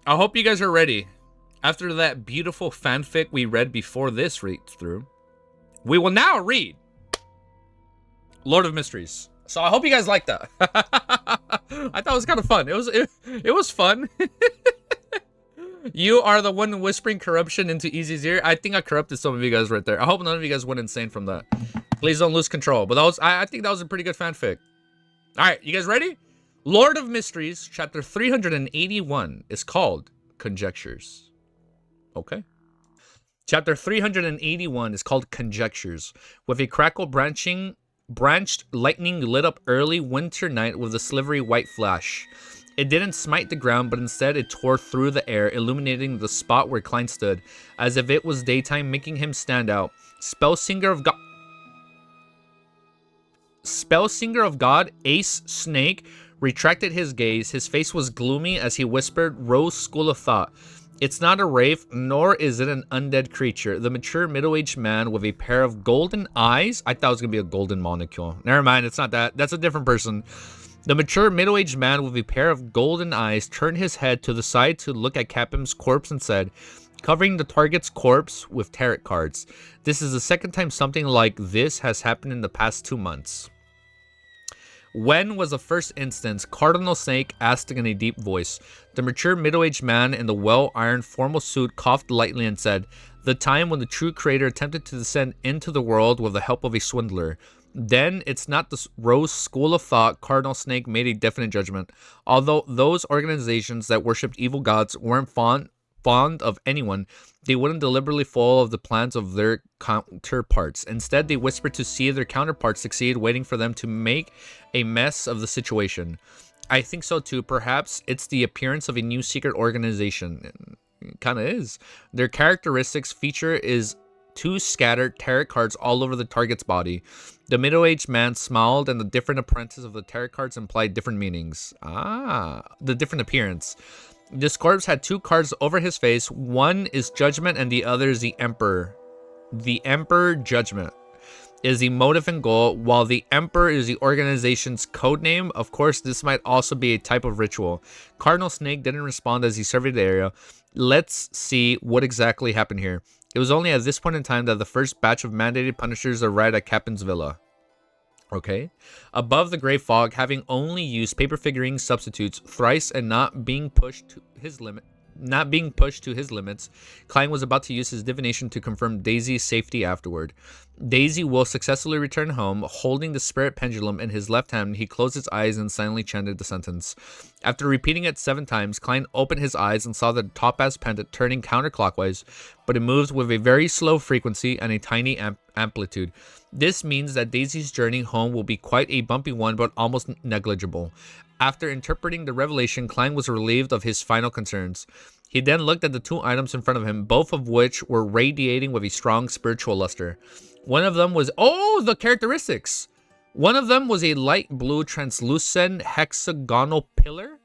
I hope you guys are ready. After that beautiful fanfic we read before this read through, we will now read Lord of Mysteries. So I hope you guys like that. I thought it was kind of fun. It was fun. You are the one whispering corruption into Easy's ear. I think I corrupted some of you guys right there. I hope none of you guys went insane from that. Please don't lose control. But that was I think that was a pretty good fanfic. All right, you guys ready? Lord of Mysteries, chapter 381 is called Conjectures. Okay. Chapter 381 is called Conjectures. With a crackle branched lightning lit up early winter night with a slivery white flash. It didn't smite the ground, but instead it tore through the air, illuminating the spot where Klein stood, as if it was daytime, making him stand out. Spellsinger of God, Ace Snake, retracted his gaze. His face was gloomy as he whispered, Rose School of Thought. It's not a wraith, nor is it an undead creature. The mature middle-aged man with a pair of golden eyes. I thought it was going to be a golden molecule. Never mind, it's not that. That's a different person. The mature middle-aged man with a pair of golden eyes turned his head to the side to look at Capim's corpse and said, covering the target's corpse with tarot cards. This is the second time something like this has happened in the past 2 months. When was the first instance? Cardinal Snake asked in a deep voice. The mature middle-aged man in the well-ironed formal suit coughed lightly and said, the time when the true creator attempted to descend into the world with the help of a swindler. Then it's not the Rose School of Thought. Cardinal Snake made a definite judgment. Although those organizations that worshipped evil gods weren't fond of anyone, they wouldn't deliberately follow the plans of their counterparts. Instead, they whispered to see their counterparts succeed, waiting for them to make a mess of the situation. I think so too. Perhaps it's the appearance of a new secret organization. It kind of is. Their characteristics feature is 2 scattered tarot cards all over the target's body. The middle-aged man smiled, and the different appearances of the tarot cards implied different meanings. The different appearance. This corpse had 2 cards over his face. One is Judgment and the other is the Emperor. The Emperor Judgment is the motive and goal, while the Emperor is the organization's code name. Of course, this might also be a type of ritual. Cardinal Snake didn't respond as he surveyed the area. Let's see what exactly happened here. It was only at this point in time that the first batch of mandated punishers arrived at Captain's villa. Okay. Above the gray fog, having only used paper figurine substitutes thrice and not being pushed to his limits, Klein was about to use his divination to confirm Daisy's safety afterward. Daisy will successfully return home. Holding the spirit pendulum in his left hand, he closed his eyes and silently chanted the sentence. After repeating it 7 times, Klein opened his eyes and saw the topaz pendant turning counterclockwise, but it moved with a very slow frequency and a tiny amplitude. This means that Daisy's journey home will be quite a bumpy one, but almost negligible. After interpreting the revelation, Klein was relieved of his final concerns. He then looked at the 2 items in front of him, both of which were radiating with a strong spiritual luster. One of them was, the characteristics! One of them was a light blue translucent hexagonal pillar.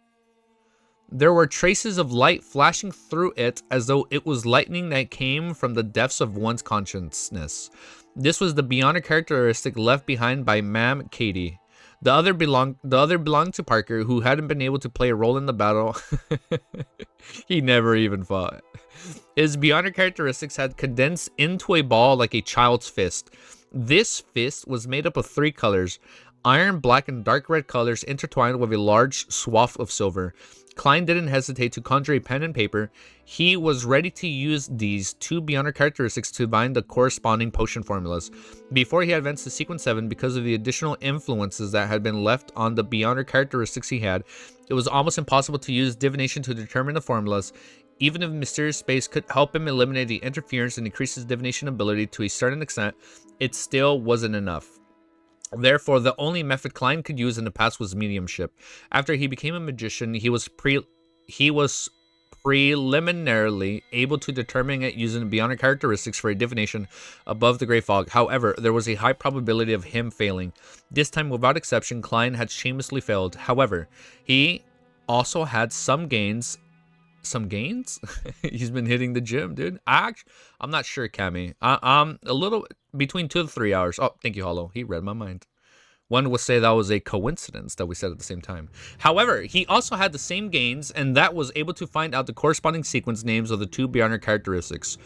There were traces of light flashing through it as though it was lightning that came from the depths of one's consciousness. This was the bionic characteristic left behind by Ma'am Katie. The other belonged to Parker, who hadn't been able to play a role in the battle. He never even fought. His bionic characteristics had condensed into a ball like a child's fist. This fist was made up of 3 colors, iron, black, and dark red colors intertwined with a large swath of silver. Klein didn't hesitate to conjure a pen and paper. He was ready to use these 2 bionic characteristics to bind the corresponding potion formulas. Before he advanced to sequence 7, because of the additional influences that had been left on the bionic characteristics he had, it was almost impossible to use divination to determine the formulas. Even if mysterious space could help him eliminate the interference and increase his divination ability to a certain extent, it still wasn't enough. Therefore, the only method Klein could use in the past was mediumship. After he became a magician, he was preliminarily able to determine it using bionic characteristics for a divination above the gray fog. However, there was a high probability of him failing. This time, without exception, Klein had shamelessly failed. However, he also had some gains. Some gains? He's been hitting the gym, dude. I'm not sure, Cammy. I'm a little between 2 to 3 hours. Oh, thank you, Hollow. He read my mind. One would say that was a coincidence that we said at the same time. However, he also had the same gains, and that was able to find out the corresponding sequence names of the two beyonder characteristics.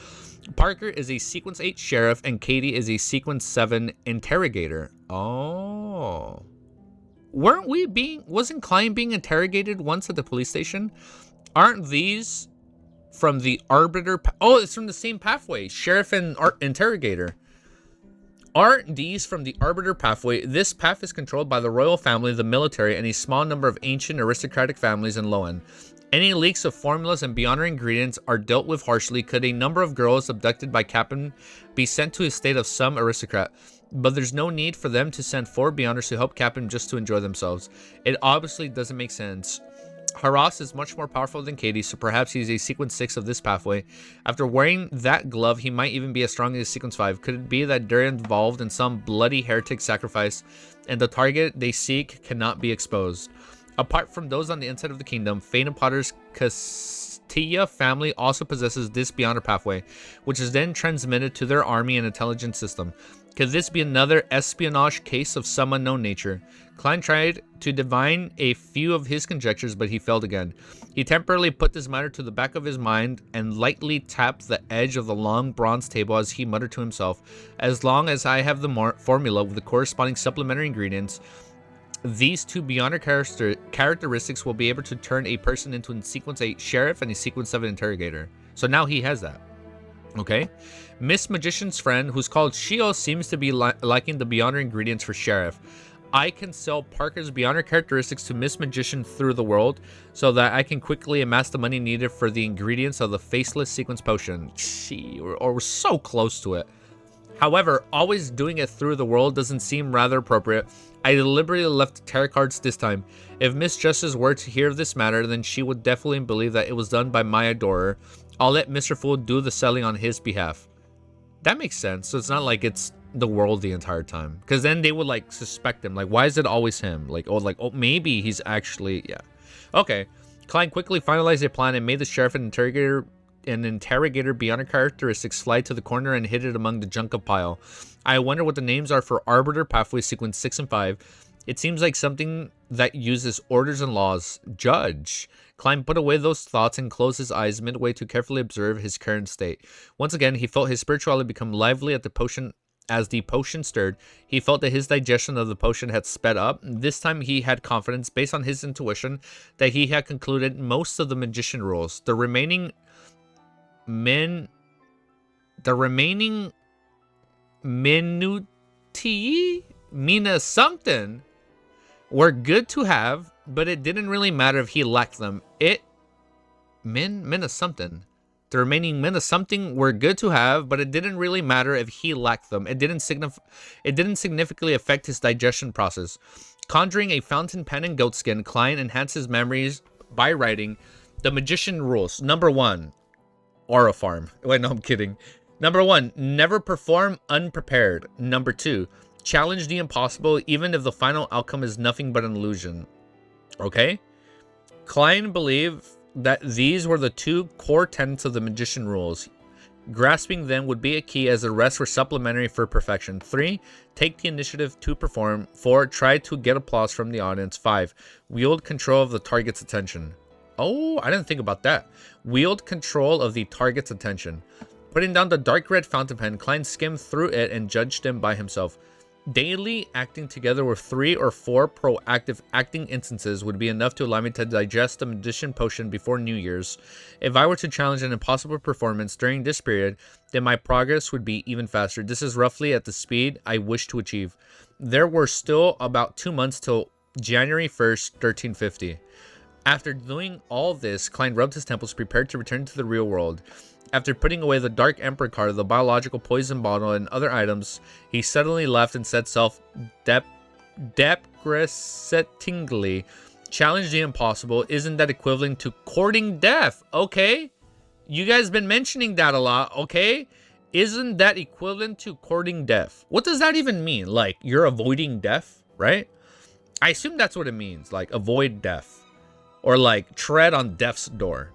Parker is a sequence 8 sheriff, and Katie is a sequence 7 interrogator. Oh. Wasn't Klein being interrogated once at the police station? Aren't these from the arbiter? Oh, it's from the same pathway. Sheriff and interrogator. Aren't these from the arbiter pathway? This path is controlled by the royal family, the military, and a small number of ancient aristocratic families in Loen. Any leaks of formulas and beyonder ingredients are dealt with harshly. Could a number of girls abducted by Captain be sent to a state of some aristocrat? But there's no need for them to send 4 beyonders to help Captain just to enjoy themselves. It obviously doesn't make sense. Haras is much more powerful than Katie, so perhaps he's a sequence 6 of this pathway. After wearing that glove, he might even be as strong as sequence 5. Could it be that they're involved in some bloody heretic sacrifice, and the target they seek cannot be exposed? Apart from those on the inside of the kingdom, Fane and Potter's Castilla family also possesses this beyonder pathway, which is then transmitted to their army and intelligence system. Could this be another espionage case of some unknown nature? Klein tried to divine a few of his conjectures, but he failed again. He temporarily put this matter to the back of his mind and lightly tapped the edge of the long bronze table as he muttered to himself, as long as I have the formula with the corresponding supplementary ingredients, these two beyonder characteristics will be able to turn a person into a sequence 8 sheriff and a sequence 7 interrogator. So now he has that. Okay. Miss Magician's friend, who's called Shio, seems to be liking the beyonder ingredients for sheriff. I can sell Parker's beyonder characteristics to Miss Magician through the world so that I can quickly amass the money needed for the ingredients of the faceless sequence potion. Gee, we're so close to it. However, always doing it through the world doesn't seem rather appropriate. I deliberately left tarot cards this time. If Miss Justice were to hear of this matter, then she would definitely believe that it was done by my adorer. I'll let Mr. Fool do the selling on his behalf. That makes sense. So it's not like it's the world the entire time. Because then they would like suspect him. Like, why is it always him? Like, oh, maybe he's actually, yeah. Okay. Klein quickly finalized a plan and made the sheriff and interrogator beyond characteristics fly to the corner and hid it among the junk of pile. I wonder what the names are for Arbiter Pathway Sequence 6 and 5. It seems like something that uses orders and laws. Judge. Klein put away those thoughts and closed his eyes midway to carefully observe his current state. Once again, he felt his spirituality become lively at the potion. As the potion stirred, he felt that his digestion of the potion had sped up. This time he had confidence, based on his intuition, that he had concluded most of the magician rules. The remaining minutiae mina something were good to have, but it didn't really matter if he lacked them. Mina something. The remaining mina something were good to have, but it didn't really matter if he lacked them. It didn't significantly affect his digestion process. Conjuring a fountain pen and goatskin, Klein enhanced his memories by writing the magician rules. Number 1, Aura Farm. Wait, no, I'm kidding. Number 1, never perform unprepared. Number 2, challenge the impossible even if the final outcome is nothing but an illusion. Okay? Klein believed that these were the 2 core tenets of the magician rules. Grasping them would be a key, as the rest were supplementary for perfection. 3, take the initiative to perform. 4, try to get applause from the audience. 5, wield control of the target's attention. Oh, I didn't think about that. Wield control of the target's attention. Putting down the dark red fountain pen, Klein skimmed through it and judged them by himself. Daily acting together with 3 or 4 proactive acting instances would be enough to allow me to digest the magician potion before New Year's. If I were to challenge an impossible performance during this period, then my progress would be even faster. This is roughly at the speed I wish to achieve. There were still about 2 months till January 1st, 1350. After doing all this, Klein rubbed his temples, prepared to return to the real world. After putting away the Dark Emperor card, the biological poison bottle, and other items, he suddenly left and said self-deprecatingly, challenge the impossible. Isn't that equivalent to courting death? Okay? You guys been mentioning that a lot, okay? Isn't that equivalent to courting death? What does that even mean? Like, you're avoiding death, right? I assume that's what it means, like, avoid death. Or, like, tread on death's door.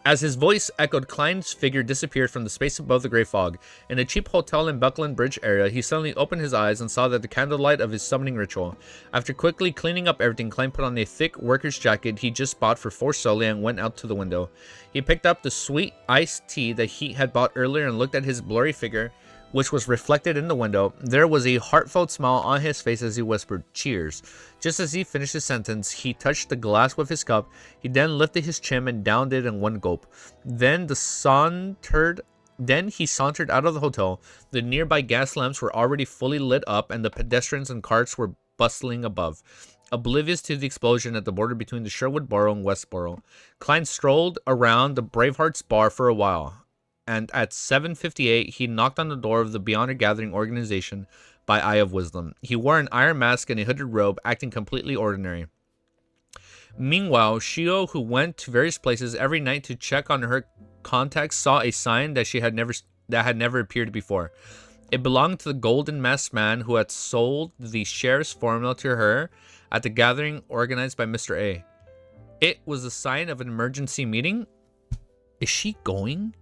As his voice echoed, Klein's figure disappeared from the space above the gray fog. In a cheap hotel in Buckland Bridge area, he suddenly opened his eyes and saw that the candlelight of his summoning ritual. After quickly cleaning up everything, Klein put on a thick worker's jacket he just bought for 4 soli and went out to the window. He picked up the sweet iced tea that he had bought earlier and looked at his blurry figure, which was reflected in the window. There was a heartfelt smile on his face as he whispered, "Cheers." Just as he finished his sentence, he touched the glass with his cup. He then lifted his chin and downed it in one gulp. Then he sauntered out of the hotel. The nearby gas lamps were already fully lit up, and the pedestrians and carts were bustling above, oblivious to the explosion at the border between the Sherwood Borough and Westboro. Klein strolled around the Bravehearts bar for a while, and at 7:58, he knocked on the door of the Beyonder Gathering organization by Eye of Wisdom. He wore an iron mask and a hooded robe, acting completely ordinary. Meanwhile, Shio, who went to various places every night to check on her contacts, saw a sign that had never appeared before. It belonged to the golden masked man who had sold the sheriff's formula to her at the gathering organized by Mr. A. It was a sign of an emergency meeting. Is she going?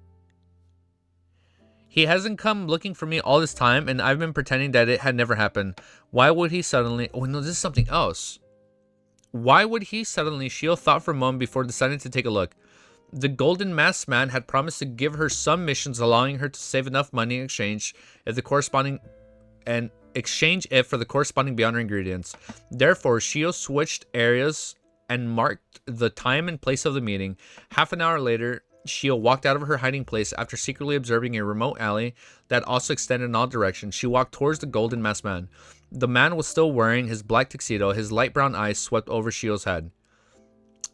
He hasn't come looking for me all this time, and I've been pretending that it had never happened. Why would he suddenly... Oh, no, this is something else. Why would he suddenly... Shio thought for a moment before deciding to take a look. The golden masked man had promised to give her some missions, allowing her to save enough money in exchange for the corresponding Beyonder ingredients. Therefore, Shio switched areas and marked the time and place of the meeting. Half an hour later, Shio walked out of her hiding place after secretly observing a remote alley that also extended in all directions. She walked towards the golden masked man. The man was still wearing his black tuxedo. His light brown eyes swept over Shio's head.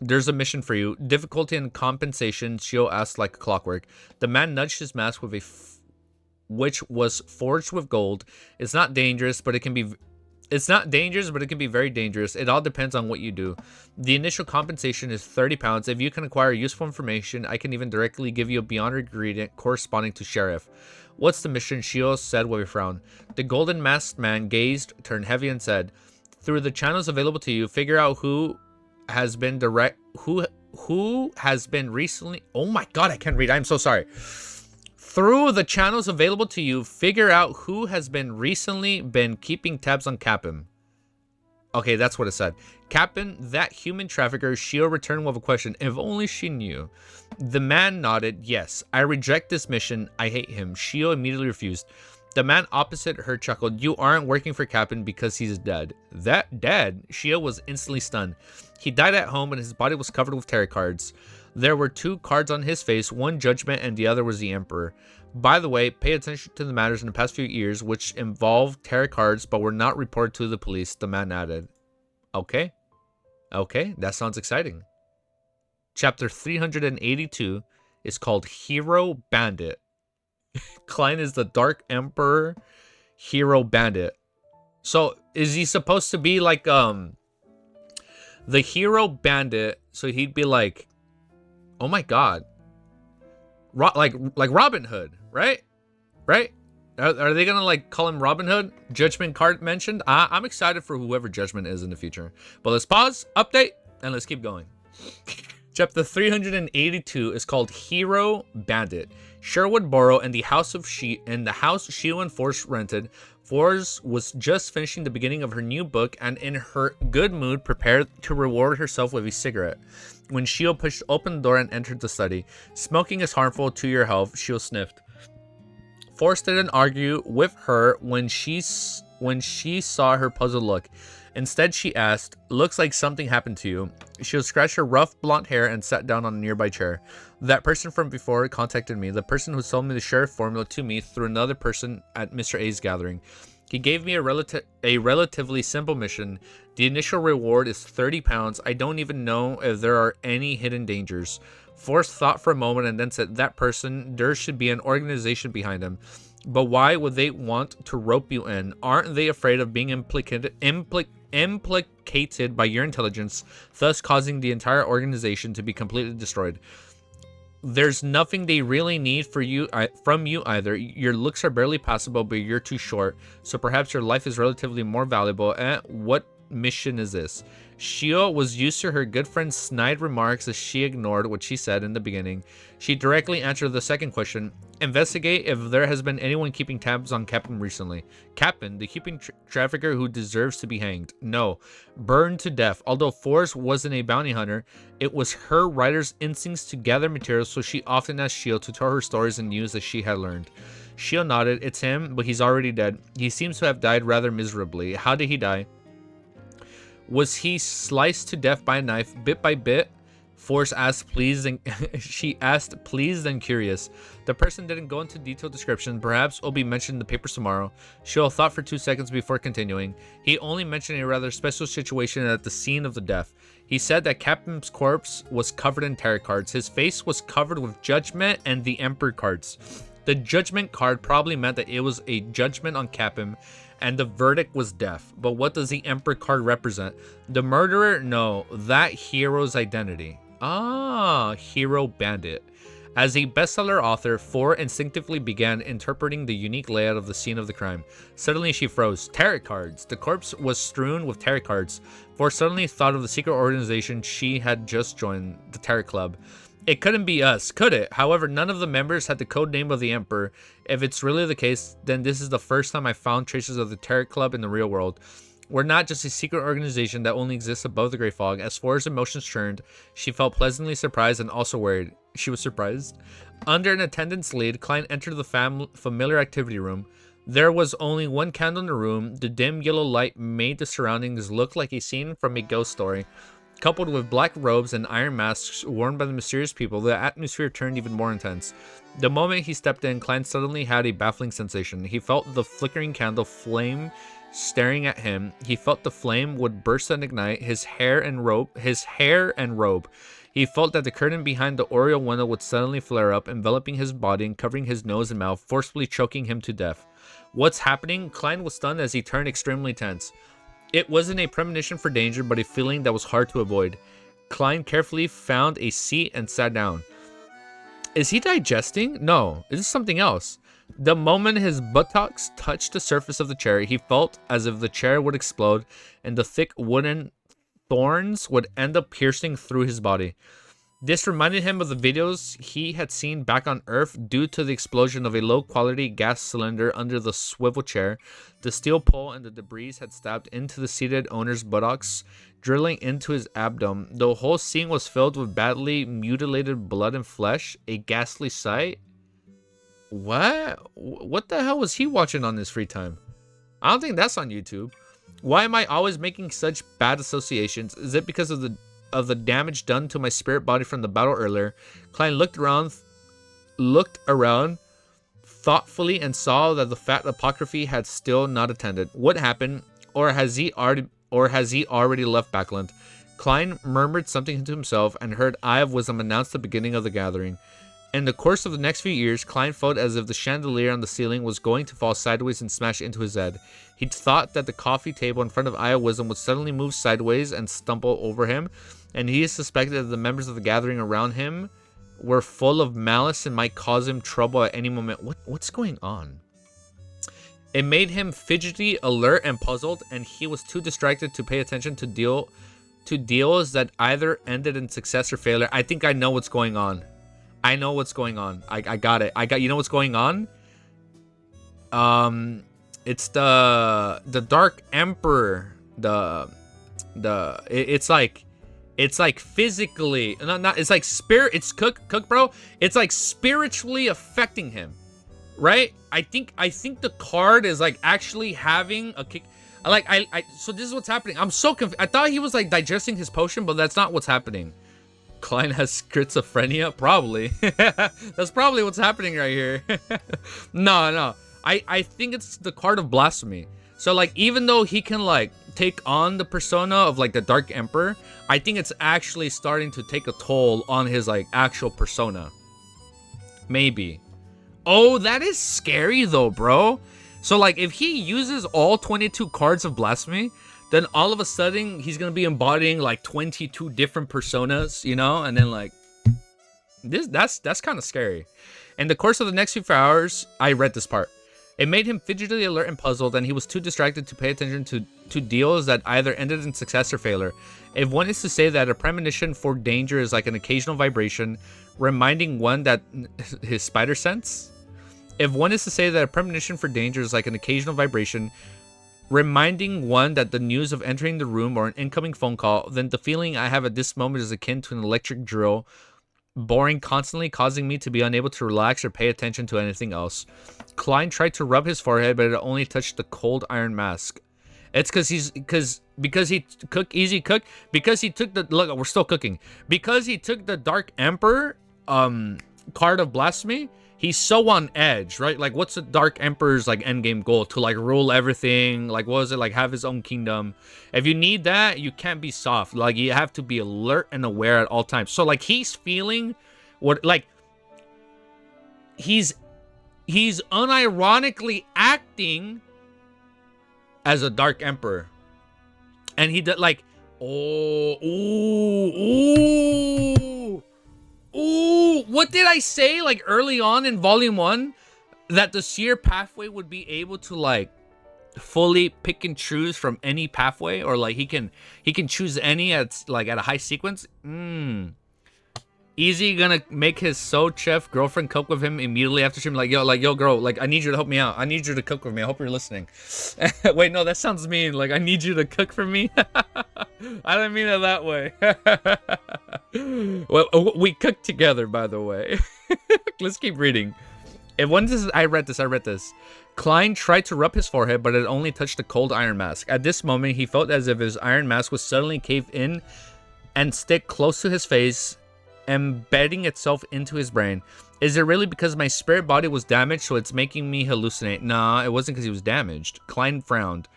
"There's a mission for you. Difficulty and compensation," Shio asked like clockwork. The man nudged his mask with which was forged with gold. It's not dangerous, but it can be very dangerous. It all depends on what you do. The initial compensation is 30 pounds. If you can acquire useful information, I can even directly give you a Beyonder ingredient corresponding to sheriff. "What's the mission?" Shio said with a frown. The golden masked man gazed, turned heavy, and said, "Through the channels available to you, figure out who has been recently..." Oh my god, I can't read. I'm so sorry. "Through the channels available to you, figure out who has recently been keeping tabs on Cap'n." Okay, that's what it said. "Cap'n, that human trafficker." Shio returned with a question. If only she knew. The man nodded. "Yes, I reject this mission. I hate him." Shio immediately refused. The man opposite her chuckled. "You aren't working for Cap'n because he's dead." "That dead?" Shio was instantly stunned. He died at home and his body was covered with tarot cards. There were 2 cards on his face, one judgment and the other was the Emperor. By the way, pay attention to the matters in the past few years which involved tarot cards but were not reported to the police, the man added. Okay, that sounds exciting. Chapter 382 is called Hero Bandit. Klein is the Dark Emperor Hero Bandit. So is he supposed to be like the Hero Bandit? So he'd be like, oh my god, like Robin Hood, right? Are they gonna like call him Robin Hood? Judgment card mentioned. I'm excited for whoever Judgment is in the future. But let's pause, update, and let's keep going. Chapter 382 is called Hero Bandit. Sherwood Borough and the house Shio and Force rented. Force was just finishing the beginning of her new book and in her good mood prepared to reward herself with a cigarette. When Shio pushed open the door and entered the study. "Smoking is harmful to your health," Shio sniffed. Force didn't argue with her when she saw her puzzled look. Instead, she asked, "Looks like something happened to you." Shio scratched her rough blonde hair and sat down on a nearby chair. "That person from before contacted me. The person who sold me the sheriff formula to me through another person at Mr. A's gathering. He gave me a relatively simple mission. The initial reward is 30 pounds. I don't even know if there are any hidden dangers." Forrest thought for a moment and then said, "That person, there should be an organization behind him. But why would they want to rope you in? Aren't they afraid of being implicated by your intelligence, thus causing the entire organization to be completely destroyed? There's nothing they really need from you either. Your looks are barely passable, but you're too short. So perhaps your life is relatively more valuable. What mission is this?" Shio was used to her good friend's snide remarks as she ignored what she said in the beginning. She directly answered the second question. Investigate if there has been anyone keeping tabs on Captain recently. Captain, the keeping trafficker who deserves to be hanged. No. Burned to death. Although Forrest wasn't a bounty hunter, it was her writer's instincts to gather materials, so she often asked Shio to tell her stories and news that she had learned. Shio nodded. It's him, but he's already dead. He seems to have died rather miserably. How did he die? Was he sliced to death by a knife, bit by bit? Forrest asked, pleased, and she asked, pleased and curious. The person didn't go into detailed description. Perhaps it'll be mentioned in the papers tomorrow. Shio thought for 2 seconds before continuing. He only mentioned a rather special situation at the scene of the death. He said that Captain's corpse was covered in tarot cards. His face was covered with judgment and the Emperor cards. The judgment card probably meant that it was a judgment on Captain, and the verdict was death. But what does the Emperor card represent? The murderer? No, that hero's identity. Ah, hero Bandit. As a bestseller author, Ford instinctively began interpreting the unique layout of the scene of the crime. Suddenly she froze. Tarot cards. The corpse was strewn with tarot cards. Ford suddenly thought of the secret organization she had just joined, the Tarot Club. It couldn't be us, could it? However, none of the members had the code name of the Emperor. If it's really the case, then this is the first time I found traces of the Tarot Club in the real world. We're not just a secret organization that only exists above the Great Fog. As Forrest's emotions churned, she felt pleasantly surprised and also worried. She was surprised. Under an attendant's lead, Klein entered the familiar activity room. There was only one candle in the room. The dim yellow light made the surroundings look like a scene from a ghost story. Coupled with black robes and iron masks worn by the mysterious people, the atmosphere turned even more intense. The moment he stepped in, Klein suddenly had a baffling sensation. He felt the flickering candle flame staring at him. He felt the flame would burst and ignite his hair and robe. He felt that the curtain behind the oriel window would suddenly flare up, enveloping his body and covering his nose and mouth, forcibly choking him to death. What's happening? Klein was stunned as he turned extremely tense. It wasn't a premonition for danger, but a feeling that was hard to avoid. Klein carefully found a seat and sat down. Is he digesting? No, this is something else. The moment his buttocks touched the surface of the chair, he felt as if the chair would explode and the thick wooden thorns would end up piercing through his body. This reminded him of the videos he had seen back on Earth due to the explosion of a low-quality gas cylinder under the swivel chair. The steel pole and the debris had stabbed into the seated owner's buttocks, drilling into his abdomen. The whole scene was filled with badly mutilated blood and flesh, a ghastly sight. What the hell was he watching on his free time? I don't think that's on YouTube. Why am I always making such bad associations? Is it because of the damage done to my spirit body from the battle earlier? Klein looked around thoughtfully and saw that the fat apocryphy had still not attended. What happened? Or has he already left Backland? Klein murmured something to himself and heard Eye of Wisdom announce the beginning of the gathering. In the course of the next few years, Klein felt as if the chandelier on the ceiling was going to fall sideways and smash into his head. He thought that the coffee table in front of Eye of Wisdom would suddenly move sideways and stumble over him, and he suspected that the members of the gathering around him were full of malice and might cause him trouble at any moment. What's going on? It made him fidgety, alert, and puzzled, and he was too distracted to pay attention to deals that either ended in success or failure. I think I know what's going on. I know what's going on. I got it. You know what's going on? It's the Dark Emperor. It's like physically, not it's like spirit. It's cook, bro. It's like spiritually affecting him, right? I think the card is like actually having a kick. So this is what's happening. I'm so confused. I thought he was like digesting his potion, but that's not what's happening. Klein has schizophrenia? Probably. That's probably what's happening right here. No. I think it's the card of blasphemy. So like, even though he can like take on the persona of like the Dark Emperor, I think it's actually starting to take a toll on his like actual persona. Maybe. Oh, that is scary though, bro. So like, if he uses all 22 cards of blasphemy, then all of a sudden he's gonna be embodying like 22 different personas, you know, and then like that's kind of scary. In the course of the next few hours, I read this part. It made him fidgetily alert and puzzled, and he was too distracted to pay attention to deals that either ended in success or failure. If one is to say that a premonition for danger is like an occasional vibration, reminding one that his spider sense? If one is to say that a premonition for danger is like an occasional vibration, reminding one that the news of entering the room or an incoming phone call, then the feeling I have at this moment is akin to an electric drill, boring constantly, causing me to be unable to relax or pay attention to anything else. Klein tried to rub his forehead, but it only touched the cold iron mask. It's because he took the look. We're still cooking because he took the Dark Emperor card of blasphemy. He's so on edge, right? Like, what's the Dark Emperor's like endgame goal? To like rule everything? Like, what was it? Like, have his own kingdom? If you need that, you can't be soft. Like, you have to be alert and aware at all times. So like, he's feeling what, like, he's unironically acting as a Dark Emperor, and he did like, what did I say like early on in volume 1? That the seer pathway would be able to like fully pick and choose from any pathway, or like he can choose any at like at a high sequence. Easy gonna make his sous chef girlfriend cook with him immediately after stream. Like, yo, girl, like, I need you to help me out. I need you to cook with me. I hope you're listening. Wait, no, that sounds mean. Like, I need you to cook for me. I don't mean it that way. Well, we cook together, by the way. Let's keep reading. If one says, I read this. Klein tried to rub his forehead, but it only touched the cold iron mask. At this moment, he felt as if his iron mask was suddenly cave in and stick close to his face, embedding itself into his brain. Is it really because my spirit body was damaged, so it's making me hallucinate? Nah, it wasn't because he was damaged. Klein frowned.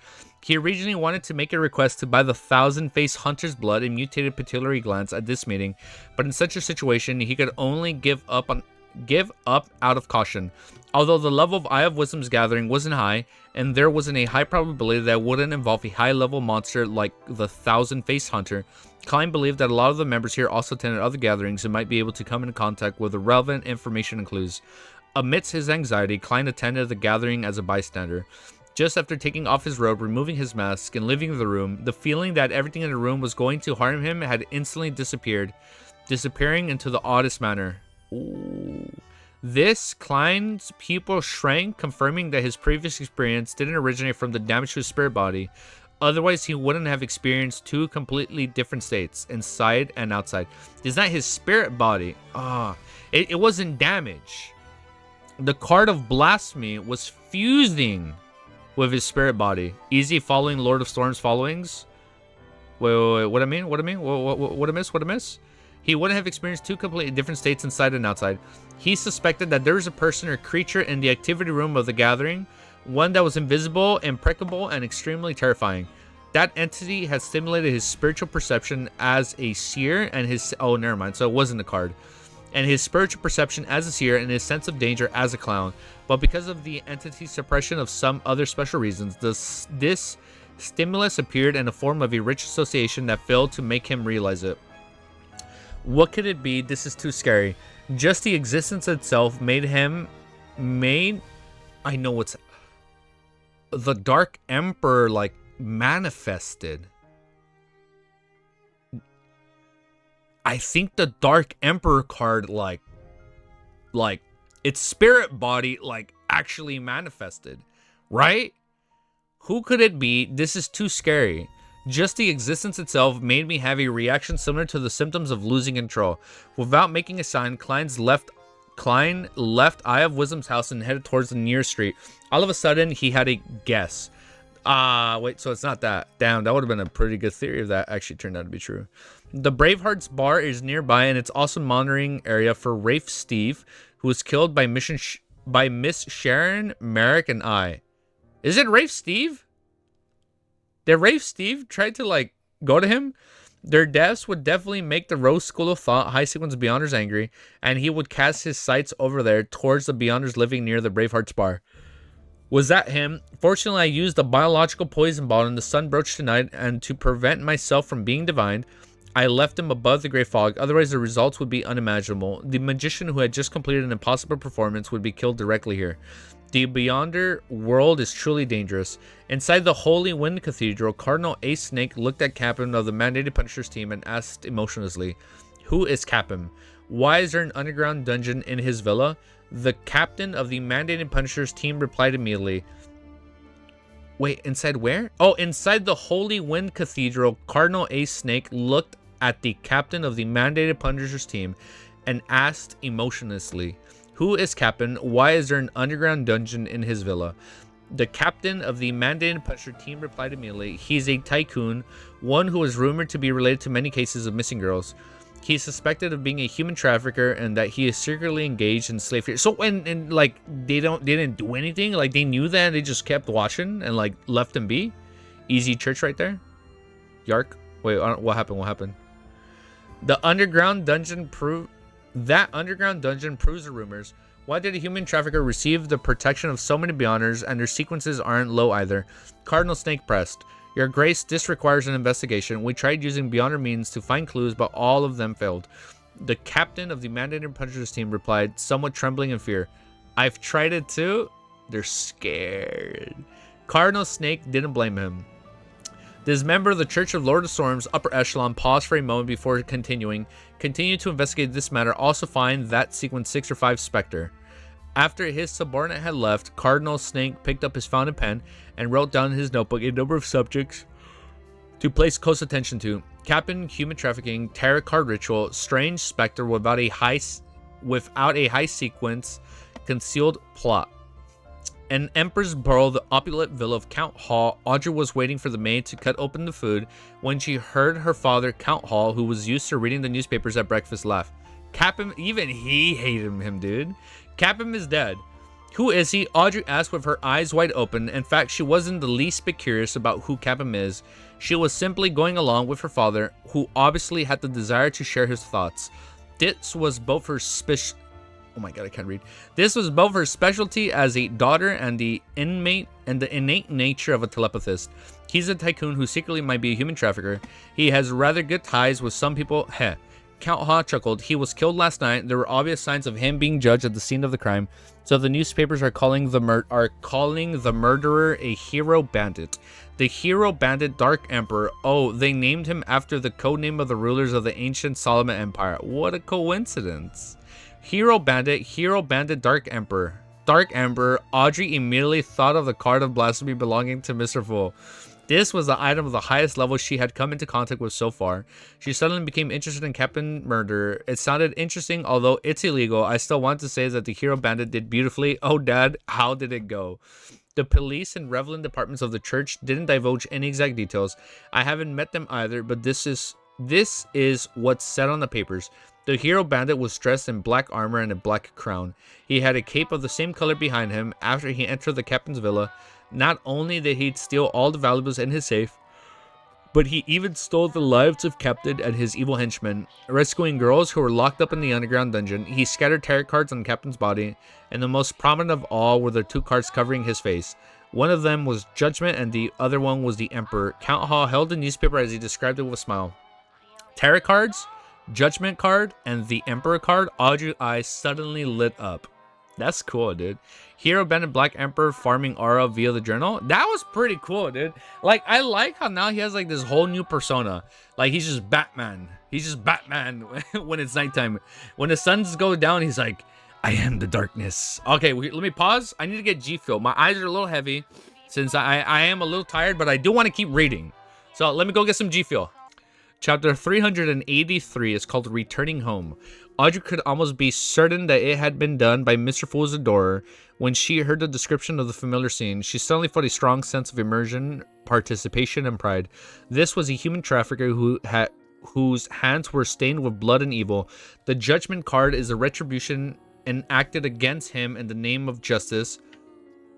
He originally wanted to make a request to buy the 1,000-face hunter's blood and mutated pituitary glands at this meeting, but in such a situation, he could only give up out of caution. Although the level of Eye of Wisdom's gathering wasn't high, and there wasn't a high probability that it wouldn't involve a high-level monster like the 1,000-face hunter, Klein believed that a lot of the members here also attended other gatherings and might be able to come into contact with the relevant information and clues. Amidst his anxiety, Klein attended the gathering as a bystander. Just after taking off his robe, removing his mask, and leaving the room, the feeling that everything in the room was going to harm him had instantly disappeared, disappearing into the oddest manner. Ooh. This, Klein's pupil shrank, confirming that his previous experience didn't originate from the damage to his spirit body. Otherwise, he wouldn't have experienced two completely different states, inside and outside. It's not his spirit body. It wasn't damage. The card of blasphemy was fusing with his spirit body. Easy following Lord of Storm's followings. Wait, what I mean? What I miss? He wouldn't have experienced two completely different states inside and outside. He suspected that there was a person or creature in the activity room of the gathering, one that was invisible, impregnable, and extremely terrifying. That entity had stimulated his spiritual perception as a seer and his... Oh, never mind. So it wasn't a card. And his spiritual perception as a seer and his sense of danger as a clown. But because of the entity's suppression of some other special reasons, this stimulus appeared in the form of a rich association that failed to make him realize it. What could it be? This is too scary. Just the existence itself made him... I know what's... The Dark Emperor, like, manifested. I think the Dark Emperor card, like its spirit body, like, actually manifested, right? Who could it be? This is too scary. Just the existence itself made me have a reaction similar to the symptoms of losing control. Without making a sign, Klein left Eye of Wisdom's house and headed towards the nearest street. All of a sudden, he had a guess. Wait, so it's not that. Damn, that would have been a pretty good theory if that actually turned out to be true. The Bravehearts bar is nearby, and it's also monitoring area for Rafe Steve, who was killed by Miss Sharon, Merrick, and I. Is it Rafe Steve? Did Rafe Steve try to, like, go to him? Their deaths would definitely make the Rose School of Thought High Sequence Beyonders angry, and he would cast his sights over there towards the Beyonders living near the Bravehearts bar. Was that him? Fortunately, I used a biological poison bottle in the sun brooch tonight, and to prevent myself from being divined, I left him above the great fog, otherwise the results would be unimaginable. The magician who had just completed an impossible performance would be killed directly here. The Beyonder world is truly dangerous. Inside the Holy Wind Cathedral, Cardinal Ace Snake looked at Captain of the mandated Punishers team and asked emotionlessly, "Who is Captain? Why is there an underground dungeon in his villa?" The captain of the mandated Punishers team replied immediately, "Wait, inside where?" "Oh, inside the Holy Wind Cathedral." Cardinal Ace Snake looked at the captain of the mandated Punishers team and asked emotionlessly, "Who is Captain? Why is there an underground dungeon in his villa?" The captain of the mandated Punisher team replied immediately, "He's a tycoon, one who is rumored to be related to many cases of missing girls. He's suspected of being a human trafficker and that he is secretly engaged in slavery." So and like they didn't do anything, like they knew that and they just kept watching and like left him be. Easy church right there. Yark. Wait, what happened? The underground dungeon proves the rumors. Why did a human trafficker receive the protection of so many Beyonders, and their sequences aren't low either? Cardinal Snake pressed, "Your Grace, this requires an investigation. We tried using Beyonder means to find clues, but all of them failed." The captain of the mandated Punishers team replied, somewhat trembling in fear, "I've tried it too." They're scared. Cardinal Snake didn't blame him. This member of the Church of Lord of Storms upper echelon paused for a moment before continuing. "Continue to investigate this matter. Also find that sequence 6 or 5 Spectre." After his subordinate had left, Cardinal Snake picked up his fountain pen and wrote down in his notebook a number of subjects to place close attention to. Captain, human trafficking, tarot card ritual, strange specter without a high sequence, concealed plot. An Emperor's Borough, the opulent villa of Count Hall. Audrey was waiting for the maid to cut open the food when she heard her father, Count Hall, who was used to reading the newspapers at breakfast, laugh. Captain, even he hated him, dude. Captain is dead. "Who is he?" Audrey asked with her eyes wide open. In fact, she wasn't the least bit curious about who Captain is. She was simply going along with her father, who obviously had the desire to share his thoughts. This was both her Oh my god, I can't read. This was both her specialty as a daughter and the innate nature of a telepathist. He's a tycoon who secretly might be a human trafficker. He has rather good ties with some people. Heh. Count Ha chuckled. "He was killed last night. There were obvious signs of him being judged at the scene of the crime. So the newspapers are calling the murderer a hero bandit. The hero bandit Dark Emperor. Oh, they named him after the codename of the rulers of the ancient Solomon Empire. What a coincidence. Hero bandit, Dark Emperor. Dark Emperor." Audrey immediately thought of the card of blasphemy belonging to Mr. Fool. This was the item of the highest level she had come into contact with so far. She suddenly became interested in Captain Murderer. It sounded interesting, although it's illegal. I still want to say that the hero bandit did beautifully. Oh, Dad, how did it go? The police and relevant departments of the church didn't divulge any exact details. I haven't met them either, but this is what's said on the papers. The hero bandit was dressed in black armor and a black crown. He had a cape of the same color behind him. After he entered the captain's villa, not only did he steal all the valuables in his safe, but he even stole the lives of Captain and his evil henchmen, rescuing girls who were locked up in the underground dungeon. He scattered tarot cards on Captain's body, and the most prominent of all were the 2 cards covering his face. One of them was Judgment, and the other one was the Emperor. Count Hall held the newspaper as he described it with a smile. Tarot cards, Judgment card, and the Emperor card. Audrey's eyes suddenly lit up. That's cool, dude. Hero bandit Black Emperor farming aura via the journal. That was pretty cool, dude. Like, I like how now he has like this whole new persona. Like, he's just Batman. He's just Batman when it's nighttime. When the suns go down, he's like, "I am the darkness." Okay, let me pause. I need to get G Fuel. My eyes are a little heavy since I am a little tired, but I do want to keep reading. So let me go get some G Fuel. Chapter 383 is called Returning Home. Audrey could almost be certain that it had been done by Mr. Fool's adorer. When she heard the description of the familiar scene, she suddenly felt a strong sense of immersion, participation, and pride. This was a human trafficker whose hands were stained with blood and evil. The Judgment card is a retribution enacted against him in the name of justice.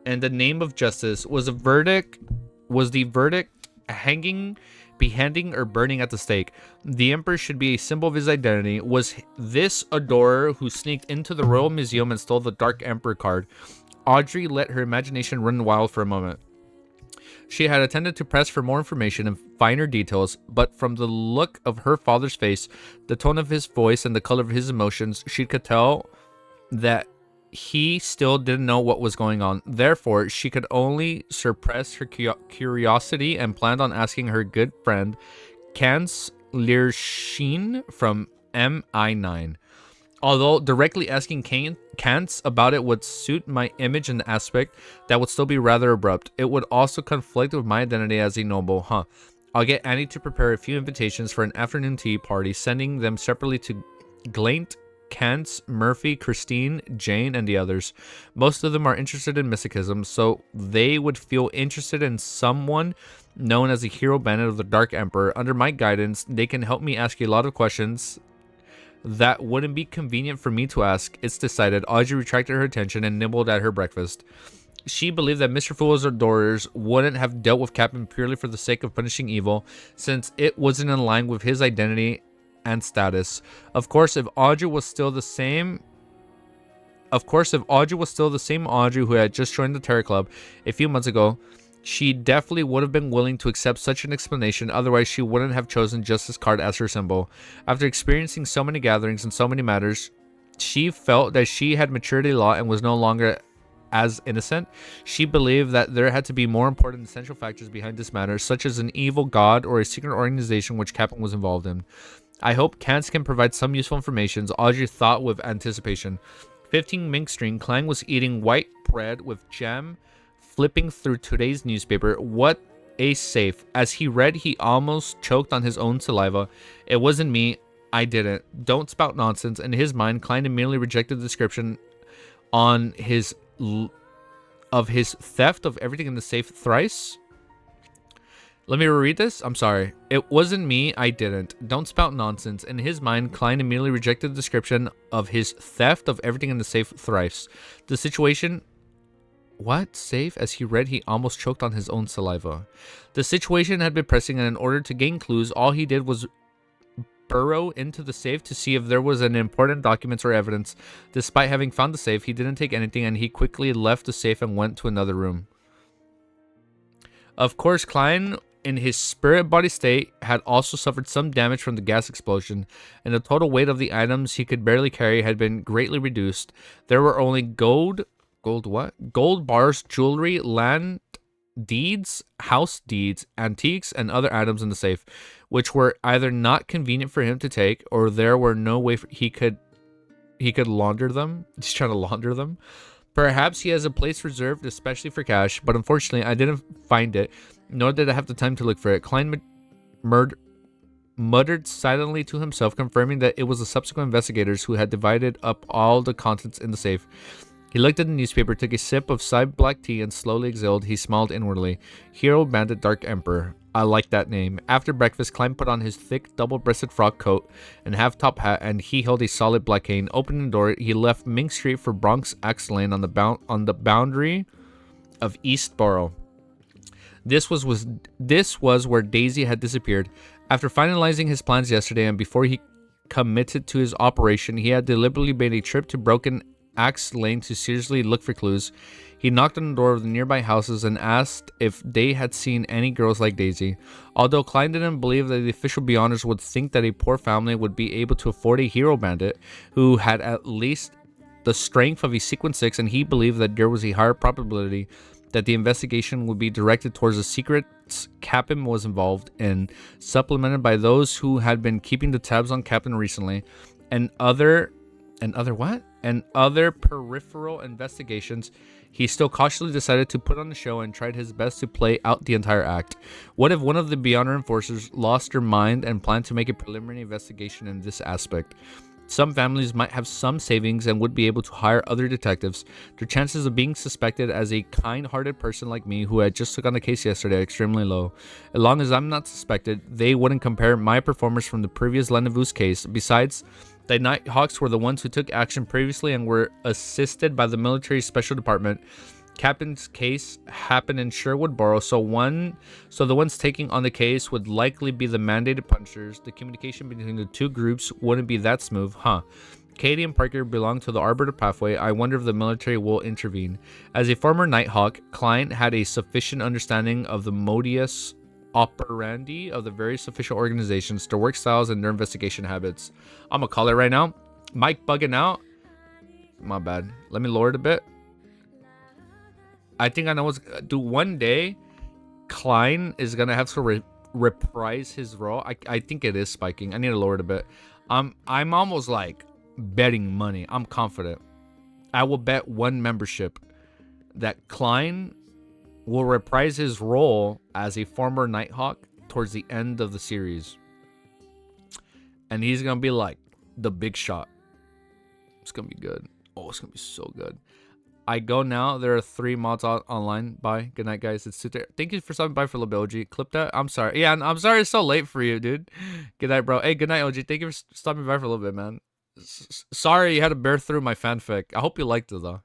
And the name of justice was the verdict hanging, beheading, or burning at the stake. The Emperor should be a symbol of his identity. Was this adorer who sneaked into the Royal Museum and stole the Dark Emperor card? Audrey let her imagination run wild for a moment. She had attempted to press for more information and finer details, but from the look of her father's face, the tone of his voice, and the color of his emotions, she could tell that he still didn't know what was going on. Therefore, she could only suppress her curiosity and planned on asking her good friend, Kans Leershin from MI9. Although directly asking Kants about it would suit my image and aspect, that would still be rather abrupt. It would also conflict with my identity as a noble, I'll get Annie to prepare a few invitations for an afternoon tea party, sending them separately to Glaint, Kants, Murphy, Christine, Jane, and the others. Most of them are interested in mysticism, so they would feel interested in someone known as the hero bandit of the Dark Emperor. Under my guidance, they can help me ask a lot of questions that wouldn't be convenient for me to ask. It's decided. Audrey retracted her attention and nibbled at her breakfast. She believed that Mr. Fool's adorers wouldn't have dealt with Captain purely for the sake of punishing evil, since it wasn't in line with his identity and status. Of course, if Audrey was still the same Audrey who had just joined the Terror Club a few months ago, she definitely would have been willing to accept such an explanation. Otherwise, she wouldn't have chosen Justice Card as her symbol. After experiencing so many gatherings and so many matters, she felt that she had matured a lot and was no longer as innocent. She believed that there had to be more important essential factors behind this matter, such as an evil god or a secret organization which Captain was involved in. I hope Kants can provide some useful information, Audrey thought with anticipation. 15 Mink Street, Clang was eating white bread with jam, flipping through today's newspaper. What a safe. As he read, he almost choked on his own saliva. It wasn't me. I didn't. Don't spout nonsense. In his mind, Klein immediately rejected the description of his theft of everything in the safe thrice. Let me reread this. I'm sorry. It wasn't me. I didn't. Don't spout nonsense. In his mind, Klein immediately rejected the description of his theft of everything in the safe thrice. The situation... What? Safe? As he read, he almost choked on his own saliva. The situation had been pressing, and in order to gain clues, all he did was burrow into the safe to see if there was an important documents or evidence. Despite having found the safe, he didn't take anything, and he quickly left the safe and went to another room. Of course, Klein, in his spirit body state, had also suffered some damage from the gas explosion, and the total weight of the items he could barely carry had been greatly reduced. There were only gold bars, jewelry, land deeds, house deeds, antiques, and other items in the safe, which were either not convenient for him to take, or there were no way he could launder them. He's trying to launder them. Perhaps he has a place reserved especially for cash, but unfortunately I didn't find it, nor did I have the time to look for it. Klein muttered silently to himself, confirming that it was the subsequent investigators who had divided up all the contents in the safe. He looked at the newspaper, took a sip of side black tea, and slowly exhaled. He smiled inwardly. Hero Bandit Dark Emperor. I like that name. After breakfast, Klein put on his thick, double-breasted frock coat and half-top hat, and he held a solid black cane. Opening the door, he left Mink Street for Bronx Axe Lane on the boundary of Eastborough. This was where Daisy had disappeared. After finalizing his plans yesterday, and before he committed to his operation, he had deliberately made a trip to Broken Axe Lane to seriously look for clues. He knocked on the door of the nearby houses and asked if they had seen any girls like Daisy. Although Klein didn't believe that the official Beyonders would think that a poor family would be able to afford a hero bandit who had at least the strength of a Sequence 6, and he believed that there was a higher probability that the investigation would be directed towards the secrets Captain was involved in, supplemented by those who had been keeping the tabs on Captain recently, and other peripheral investigations. He still cautiously decided to put on the show and tried his best to play out the entire act. What if one of the Beyonder enforcers lost their mind and planned to make a preliminary investigation in this aspect? Some families might have some savings and would be able to hire other detectives. Their chances of being suspected as a kind-hearted person like me who had just took on the case yesterday are extremely low. As long as I'm not suspected, they wouldn't compare my performance from the previous Lenevus case. Besides, the Nighthawks were the ones who took action previously and were assisted by the military special department. Captain's case happened in Sherwood Borough, so the ones taking on the case would likely be the mandated punchers. The communication between the two groups wouldn't be that smooth, Katie and Parker belong to the Arbiter Pathway. I wonder if the military will intervene. As a former Nighthawk, Klein had a sufficient understanding of the modus operandi of the various official organizations, their work styles, and their investigation habits. I'm gonna call it right now. Mike bugging out. My bad. Let me lower it a bit. I think I know what's... Dude, one day, Klein is gonna have to reprise his role. I think it is spiking. I need to lower it a bit. I'm almost like betting money. I'm confident. I will bet one membership that Klein will reprise his role as a former Nighthawk towards the end of the series. And he's gonna be like the big shot. It's gonna be good. Oh, it's gonna be so good. I go now. There are 3 mods online. Bye. Good night, guys. It's 2:30. Thank you for stopping by for Liboji. Clip that. I'm sorry. Yeah, I'm sorry it's so late for you, dude. Good night, bro. Hey, good night, OG. Thank you for stopping by for a little bit, man. Sorry you had to bear through my fanfic. I hope you liked it, though.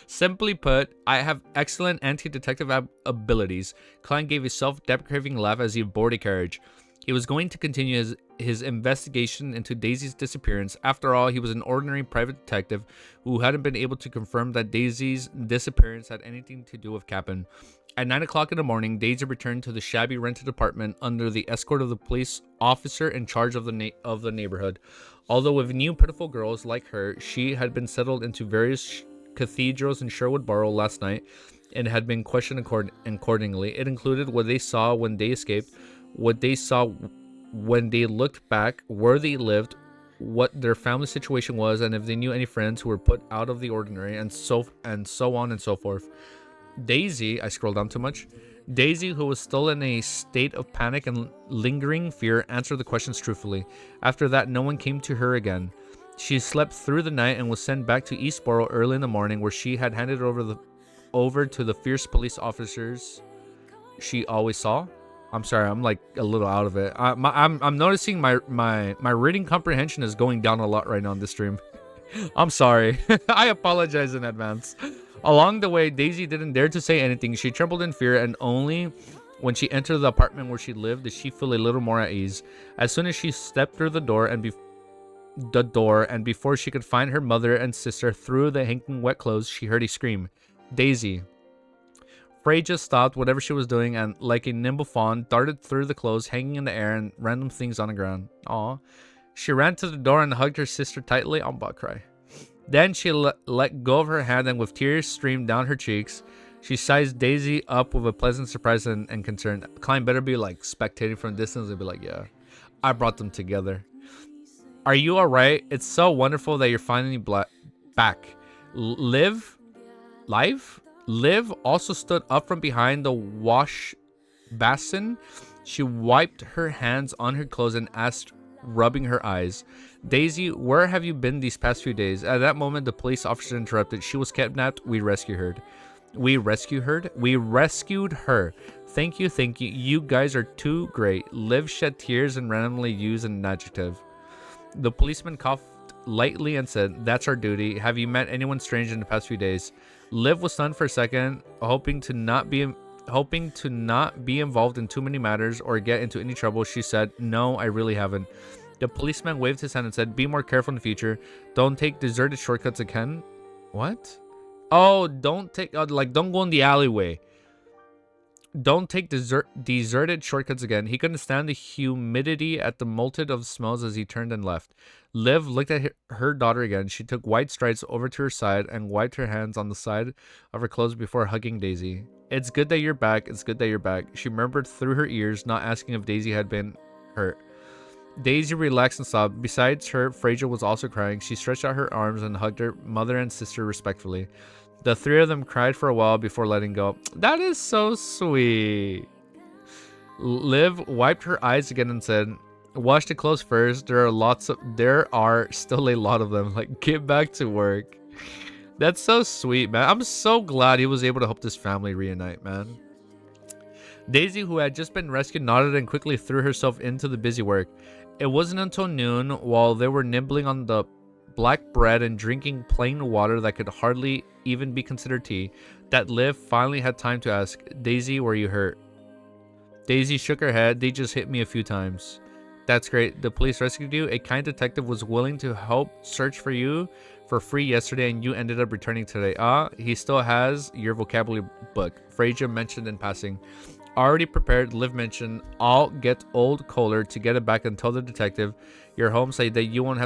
Simply put, I have excellent anti-detective abilities. Klein gave a self-deprecating laugh as he boarded a carriage. He was going to continue his investigation into Daisy's disappearance. After all, he was an ordinary private detective who hadn't been able to confirm that Daisy's disappearance had anything to do with Cap'n. At 9 o'clock in the morning, Daisy returned to the shabby rented apartment under the escort of the police officer in charge of the neighborhood. Although with new pitiful girls like her, she had been settled into various cathedrals in Sherwood Borough last night and had been questioned accordingly. It included what they saw when they escaped, what they saw when they looked back, where they lived, what their family situation was, and if they knew any friends who were put out of the ordinary, and so on and so forth. Daisy, I scrolled down too much. Daisy, who was still in a state of panic and lingering fear, answered the questions truthfully. After that, no one came to her again. She slept through the night and was sent back to Eastborough early in the morning, where she had handed over to the fierce police officers she always saw. I'm sorry, I'm like a little out of it. I'm noticing my reading comprehension is going down a lot right now on this stream. I'm sorry. I apologize in advance. Along the way, Daisy didn't dare to say anything. She trembled in fear, and only when she entered the apartment where she lived did she feel a little more at ease. As soon as she stepped through the door and before she could find her mother and sister through the hanging wet clothes, she heard a scream. Daisy. Frey just stopped whatever she was doing and, like a nimble fawn, darted through the clothes hanging in the air and random things on the ground. Aw. She ran to the door and hugged her sister tightly. I'm about to cry. Then she let go of her hand, and with tears streamed down her cheeks, she sized Daisy up with a pleasant surprise and concern. Klein better be like spectating from a distance and be like, yeah, I brought them together. Are you alright? It's so wonderful that you're finally back. Liv also stood up from behind the wash basin. She wiped her hands on her clothes and asked, rubbing her eyes, Daisy, where have you been these past few days? At that moment, the police officer interrupted. She was kidnapped. We rescued her. We rescued her. Thank you. You guys are too great. Liv shed tears and randomly used an adjective. The policeman coughed lightly and said, that's our duty. Have you met anyone strange in the past few days? Liv was stunned for a second, hoping to not be involved in too many matters or get into any trouble. She said, no, I really haven't. The policeman waved his hand and said, be more careful in the future. Don't take deserted shortcuts again. What? Oh, don't go in the alleyway. Don't take deserted shortcuts again. He couldn't stand the humidity at the multitude of smells as he turned and left. Liv looked at her daughter again. She took wide strides over to her side and wiped her hands on the side of her clothes before hugging Daisy. It's good that you're back. It's good that you're back. She murmured through her ears, not asking if Daisy had been hurt. Daisy relaxed and sobbed. Besides her, Fraser was also crying. She stretched out her arms and hugged her mother and sister respectfully. The 3 of them cried for a while before letting go. That is so sweet. Liv wiped her eyes again and said, wash the clothes first. There are still a lot of them. Like, get back to work. That's so sweet, man. I'm so glad he was able to help this family reunite, man. Daisy, who had just been rescued, nodded and quickly threw herself into the busy work. It wasn't until noon, while they were nibbling on the black bread and drinking plain water that could hardly even be considered tea, that Liv finally had time to ask, Daisy, were you hurt? Daisy shook her head. They just hit me a few times. That's great. The police rescued you. A kind detective was willing to help search for you for free yesterday, and you ended up returning today. He still has your vocabulary book. Frazier mentioned in passing. Already prepared. Liv mentioned. I'll get old Kohler to get it back and tell the detective you're home. Say that you won't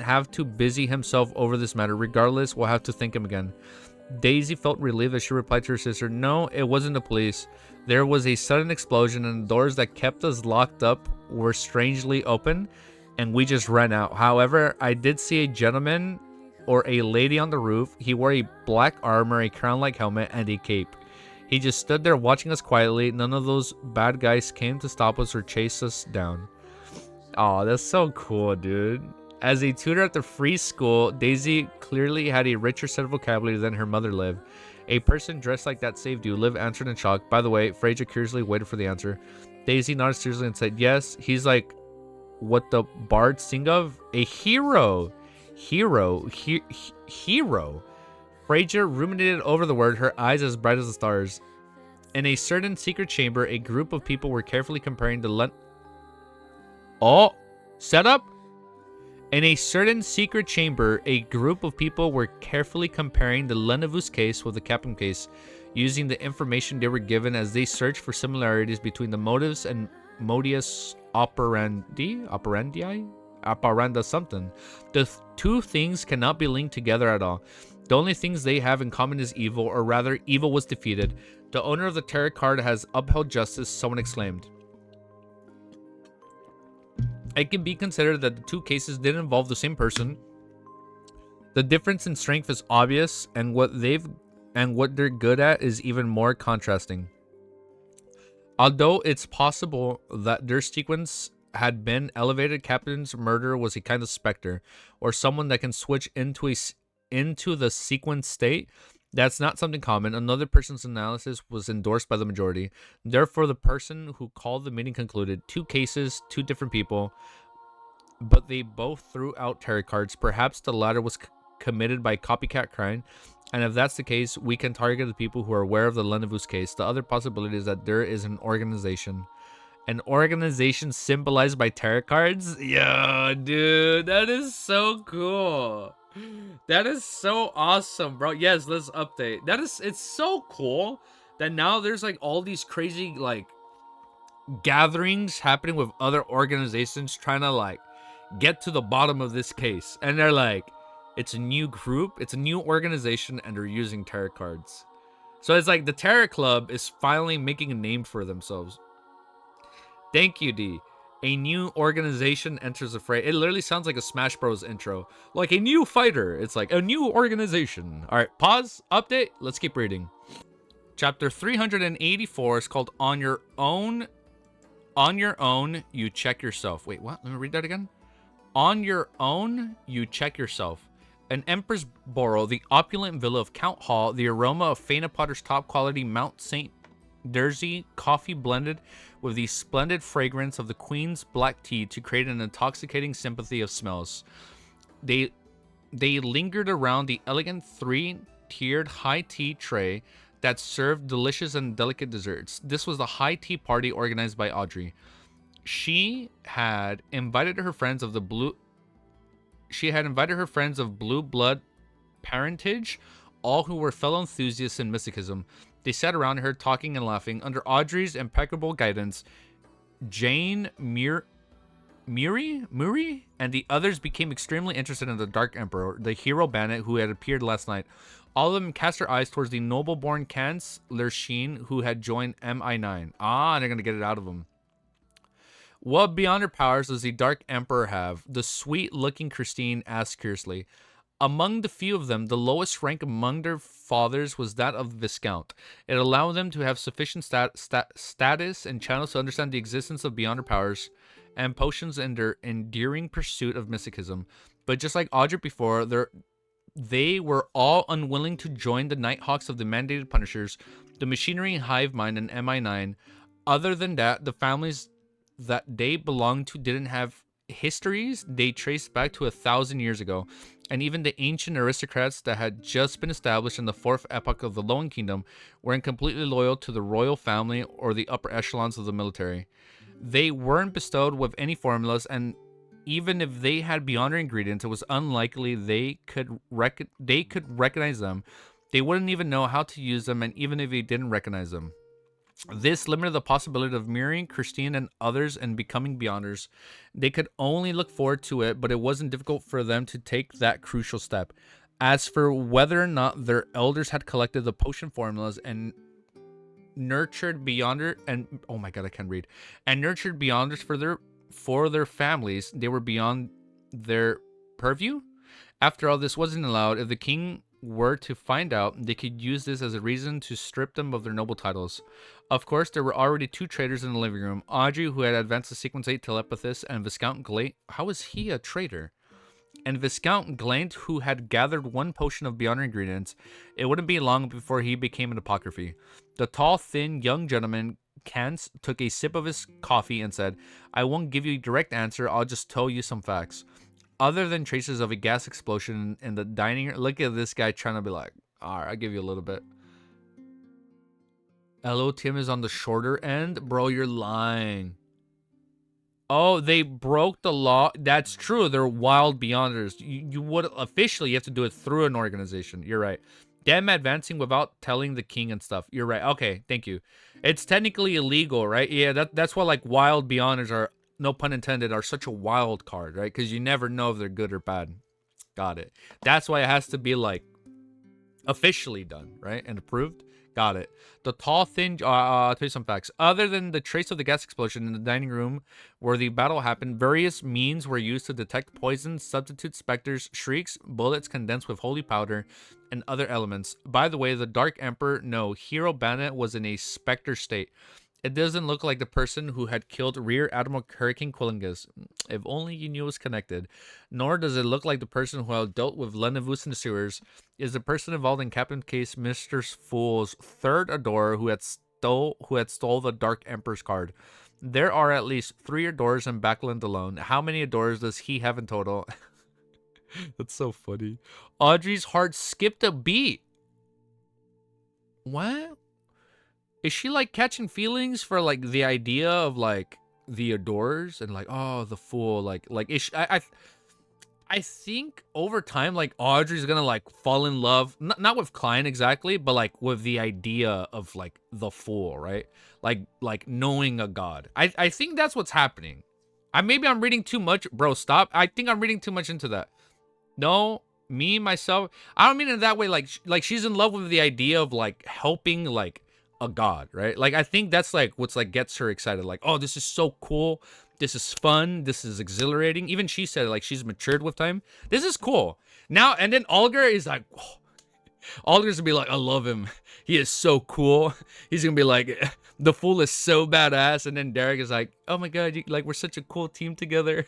have to busy himself over this matter. Regardless, we'll have to thank him again. Daisy felt relieved as she replied to her sister, no, it wasn't the police. There was a sudden explosion and the doors that kept us locked up were strangely open and we just ran out. However, I did see a gentleman or a lady on the roof. He wore a black armor, a crown-like helmet, and a cape. He just stood there watching us quietly. None of those bad guys came to stop us or chase us down. Oh, that's so cool, dude. As a tutor at the free school, Daisy clearly had a richer set of vocabulary than her mother, Liv. A person dressed like that saved you. Liv answered in shock. By the way, Frazier curiously waited for the answer. Daisy nodded seriously and said, yes, he's like what the bards sing of. A hero. Hero. Hero. Frazier ruminated over the word, her eyes as bright as the stars. In a certain secret chamber, a group of people were carefully comparing the setup? In a certain secret chamber, a group of people were carefully comparing the Lenevus case with the Capum case, using the information they were given as they searched for similarities between the motives and modus operandi something. The two things cannot be linked together at all. The only things they have in common is evil, or rather, evil was defeated. The owner of the tarot card has upheld justice, someone exclaimed. It can be considered that the two cases did involve the same person. The difference in strength is obvious, and what they're good at is even more contrasting. Although it's possible that their sequence had been elevated, Captain's murder was a kind of specter, or someone that can switch into the sequence state. That's not something common. Another person's analysis was endorsed by the majority. Therefore, the person who called the meeting concluded, two cases, two different people, but they both threw out tarot cards. Perhaps the latter was committed by copycat crime, and if that's the case, we can target the people who are aware of the Lenevus case. The other possibility is that there is an organization. An organization symbolized by tarot cards? Yo, dude, that is so cool. That is so awesome, bro. Yes, let's update. It's so cool that now there's like all these crazy like gatherings happening with other organizations trying to like get to the bottom of this case. And they're like, it's a new group, it's a new organization, and they're using tarot cards. So it's like the Tarot Club is finally making a name for themselves. Thank you, D. A new organization enters the fray. It literally sounds like a Smash Bros intro. Like a new fighter. It's like a new organization. All right, pause, update. Let's keep reading. Chapter 384 is called On Your Own. On Your Own, You Check Yourself. Wait, what? Let me read that again. On your own, you check yourself. An Empress Borough, the opulent villa of Count Hall, the aroma of Faina Potter's top-quality Mount St. Dersey coffee blended with the splendid fragrance of the Queen's black tea to create an intoxicating sympathy of smells. They lingered around the elegant three-tiered high tea tray that served delicious and delicate desserts. This was the high tea party organized by Audrey. She had invited her friends of blue blood parentage, all who were fellow enthusiasts in mysticism. They sat around her talking and laughing. Under Audrey's impeccable guidance, Jane, Muri, and the others became extremely interested in the Dark Emperor, the hero Bandit who had appeared last night. All of them cast their eyes towards the noble-born Kansler Sheen who had joined MI9. They're going to get it out of him. What beyond her powers does the Dark Emperor have? The sweet-looking Christine asked curiously. Among the few of them, the lowest rank among their fathers was that of Viscount. It allowed them to have sufficient status and channels to understand the existence of beyond her powers and potions in their endearing pursuit of mysticism. But just like Audrey before, they were all unwilling to join the Nighthawks of the mandated Punishers, the Machinery Hive Mind, and MI9. Other than that, the families that they belonged to didn't have histories they traced back to 1,000 years ago, and even the ancient aristocrats that had just been established in the fourth epoch of the Lowen Kingdom weren't completely loyal to the royal family or the upper echelons of the military. They weren't bestowed with any formulas, and even if they had beyonder ingredients, it was unlikely they could recognize them. They wouldn't even know how to use them, and even if they didn't recognize them. This limited the possibility of mirroring Christine and others and becoming Beyonders. They could only look forward to it, but it wasn't difficult for them to take that crucial step. As for whether or not their elders had collected the potion formulas and nurtured Beyonder and oh my god, I can't read. And nurtured Beyonders for their families, they were beyond their purview. After all, this wasn't allowed. If the king were to find out, they could use this as a reason to strip them of their noble titles. Of course, there were already two traitors in the living room. Audrey, who had advanced to Sequence 8 telepathist, and Viscount Glade. How is he a traitor? And Viscount Glade, who had gathered one potion of Beyonder ingredients. It wouldn't be long before he became an apocryphy. The tall, thin, young gentleman, Kans, took a sip of his coffee and said, I won't give you a direct answer, I'll just tell you some facts. Other than traces of a gas explosion in the dining room, look at this guy trying to be like, alright, I'll give you a little bit. LOTM is on the shorter end? Bro, you're lying. Oh, they broke the law. That's true. They're wild beyonders. You would officially, you have to do it through an organization. You're right. Them advancing without telling the king and stuff. You're right. Okay, thank you. It's technically illegal, right? Yeah, that's why like wild beyonders are, no pun intended, are such a wild card, right? Because you never know if they're good or bad. Got it. That's why it has to be like officially done, right? And approved. Got it. The tall, thin. I'll tell you some facts. Other than the trace of the gas explosion in the dining room where the battle happened, various means were used to detect poison, substitute specters, shrieks, bullets condensed with holy powder, and other elements. By the way, the Dark Emperor, no, Hero Bandit was in a specter state. It doesn't look like the person who had killed Rear Admiral Hurricane Quillingus. If only you knew it was connected. Nor does it look like the person who had dealt with Lenavus in the sewers. Is the person involved in Captain Case Mr. Fool's third adorer who had stole the Dark Emperor's card. There are at least 3 adorers in Backland alone. How many adorers does he have in total? That's so funny. Audrey's heart skipped a beat. What? Is she like catching feelings for like the idea of like the adorers and like, oh, the fool, like is she, I think over time like Audrey's gonna like fall in love, not with Klein exactly, but like with the idea of like the fool, right? Like knowing a god. I think that's what's happening. Maybe I'm reading too much, bro. Stop. I think I'm reading too much into that. No, me myself. I don't mean it that way. Like she's in love with the idea of like helping like a god, right? Like I think that's like what's like gets her excited. Like, oh, this is so cool. This is fun. This is exhilarating. Even she said like she's matured with time. This is cool. Now and then Olga is like, whoa. Olga's gonna be like, I love him. He is so cool. He's gonna be like, the fool is so badass. And then Derek is like, oh my god, like we're such a cool team together.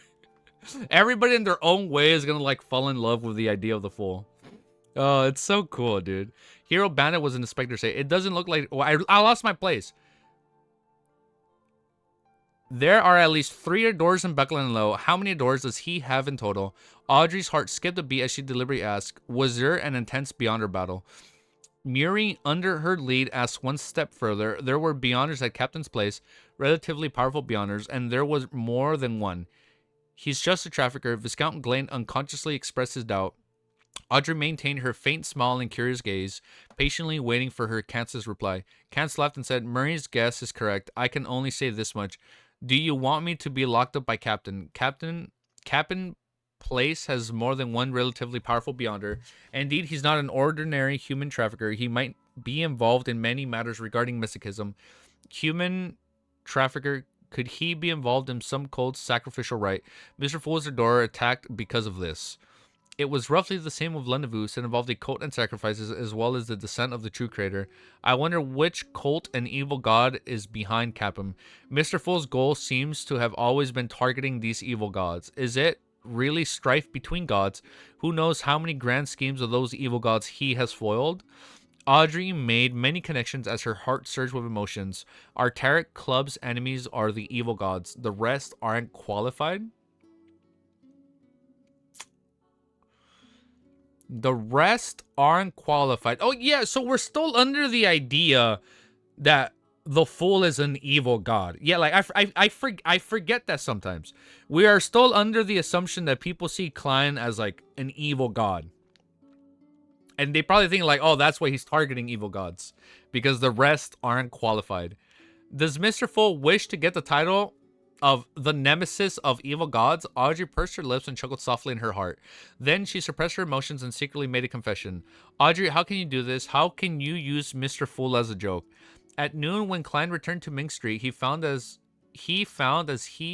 Everybody in their own way is gonna like fall in love with the idea of the fool. Oh, it's so cool, dude. Hero Bandit was an inspector say. It doesn't look like... Oh, I lost my place. There are at least 3 adorers in Buckland Low. How many adorers does he have in total? Audrey's heart skipped a beat as she deliberately asked, was there an intense Beyonder battle? Muri, under her lead, asked one step further. There were Beyonders at Captain's Place, relatively powerful Beyonders, and there was more than one. He's just a trafficker. Viscount Glane unconsciously expressed his doubt. Audrey maintained her faint smile and curious gaze, patiently waiting for her Kans's reply. Kans laughed and said, Murray's guess is correct. I can only say this much. Do you want me to be locked up by Captain? Captain Place has more than one relatively powerful Beyonder. Indeed, he's not an ordinary human trafficker. He might be involved in many matters regarding mysticism. Human trafficker, could he be involved in some cold sacrificial rite? Mr. Fool's door attacked because of this. It was roughly the same with Lenavus and involved a cult and sacrifices as well as the descent of the true creator. I wonder which cult and evil god is behind Capum. Mr. Fool's goal seems to have always been targeting these evil gods. Is it really strife between gods? Who knows how many grand schemes of those evil gods he has foiled? Audrey made many connections as her heart surged with emotions. Our Tarot Club's enemies are the evil gods. The rest aren't qualified? The rest aren't qualified. Oh, yeah, so we're still under the idea that the fool is an evil god. Yeah, like I forget that sometimes. We are still under the assumption that people see Klein as like an evil god. And they probably think like, oh, that's why he's targeting evil gods. Because the rest aren't qualified. Does Mr. Fool wish to get the title of the nemesis of evil gods? Audrey pursed her lips and chuckled softly in her heart. Then she suppressed her emotions and secretly made a confession. Audrey, how can you do this? How can you use Mr. Fool as a joke? At noon, when Klein returned to Ming Street, he found as he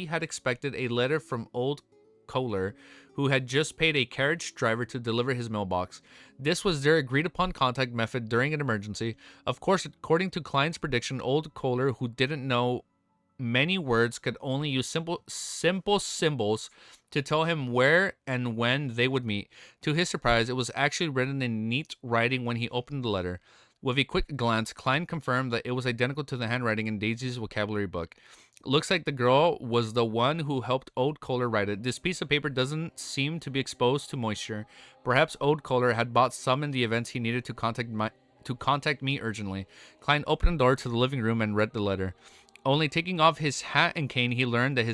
had expected a letter from old Kohler, who had just paid a carriage driver to deliver his mailbox. This was their agreed upon contact method during an emergency. Of course, according to Klein's prediction, old Kohler, who didn't know many words, could only use simple symbols to tell him where and when they would meet. To his surprise, it was actually written in neat writing when he opened the letter. With a quick glance, Klein confirmed that it was identical to the handwriting in Daisy's vocabulary book. Looks like the girl was the one who helped Old Kohler write it. This piece of paper doesn't seem to be exposed to moisture. Perhaps Old Kohler had bought some in the event he needed to contact me urgently. Klein opened the door to the living room and read the letter. Only taking off his hat and cane, he learned that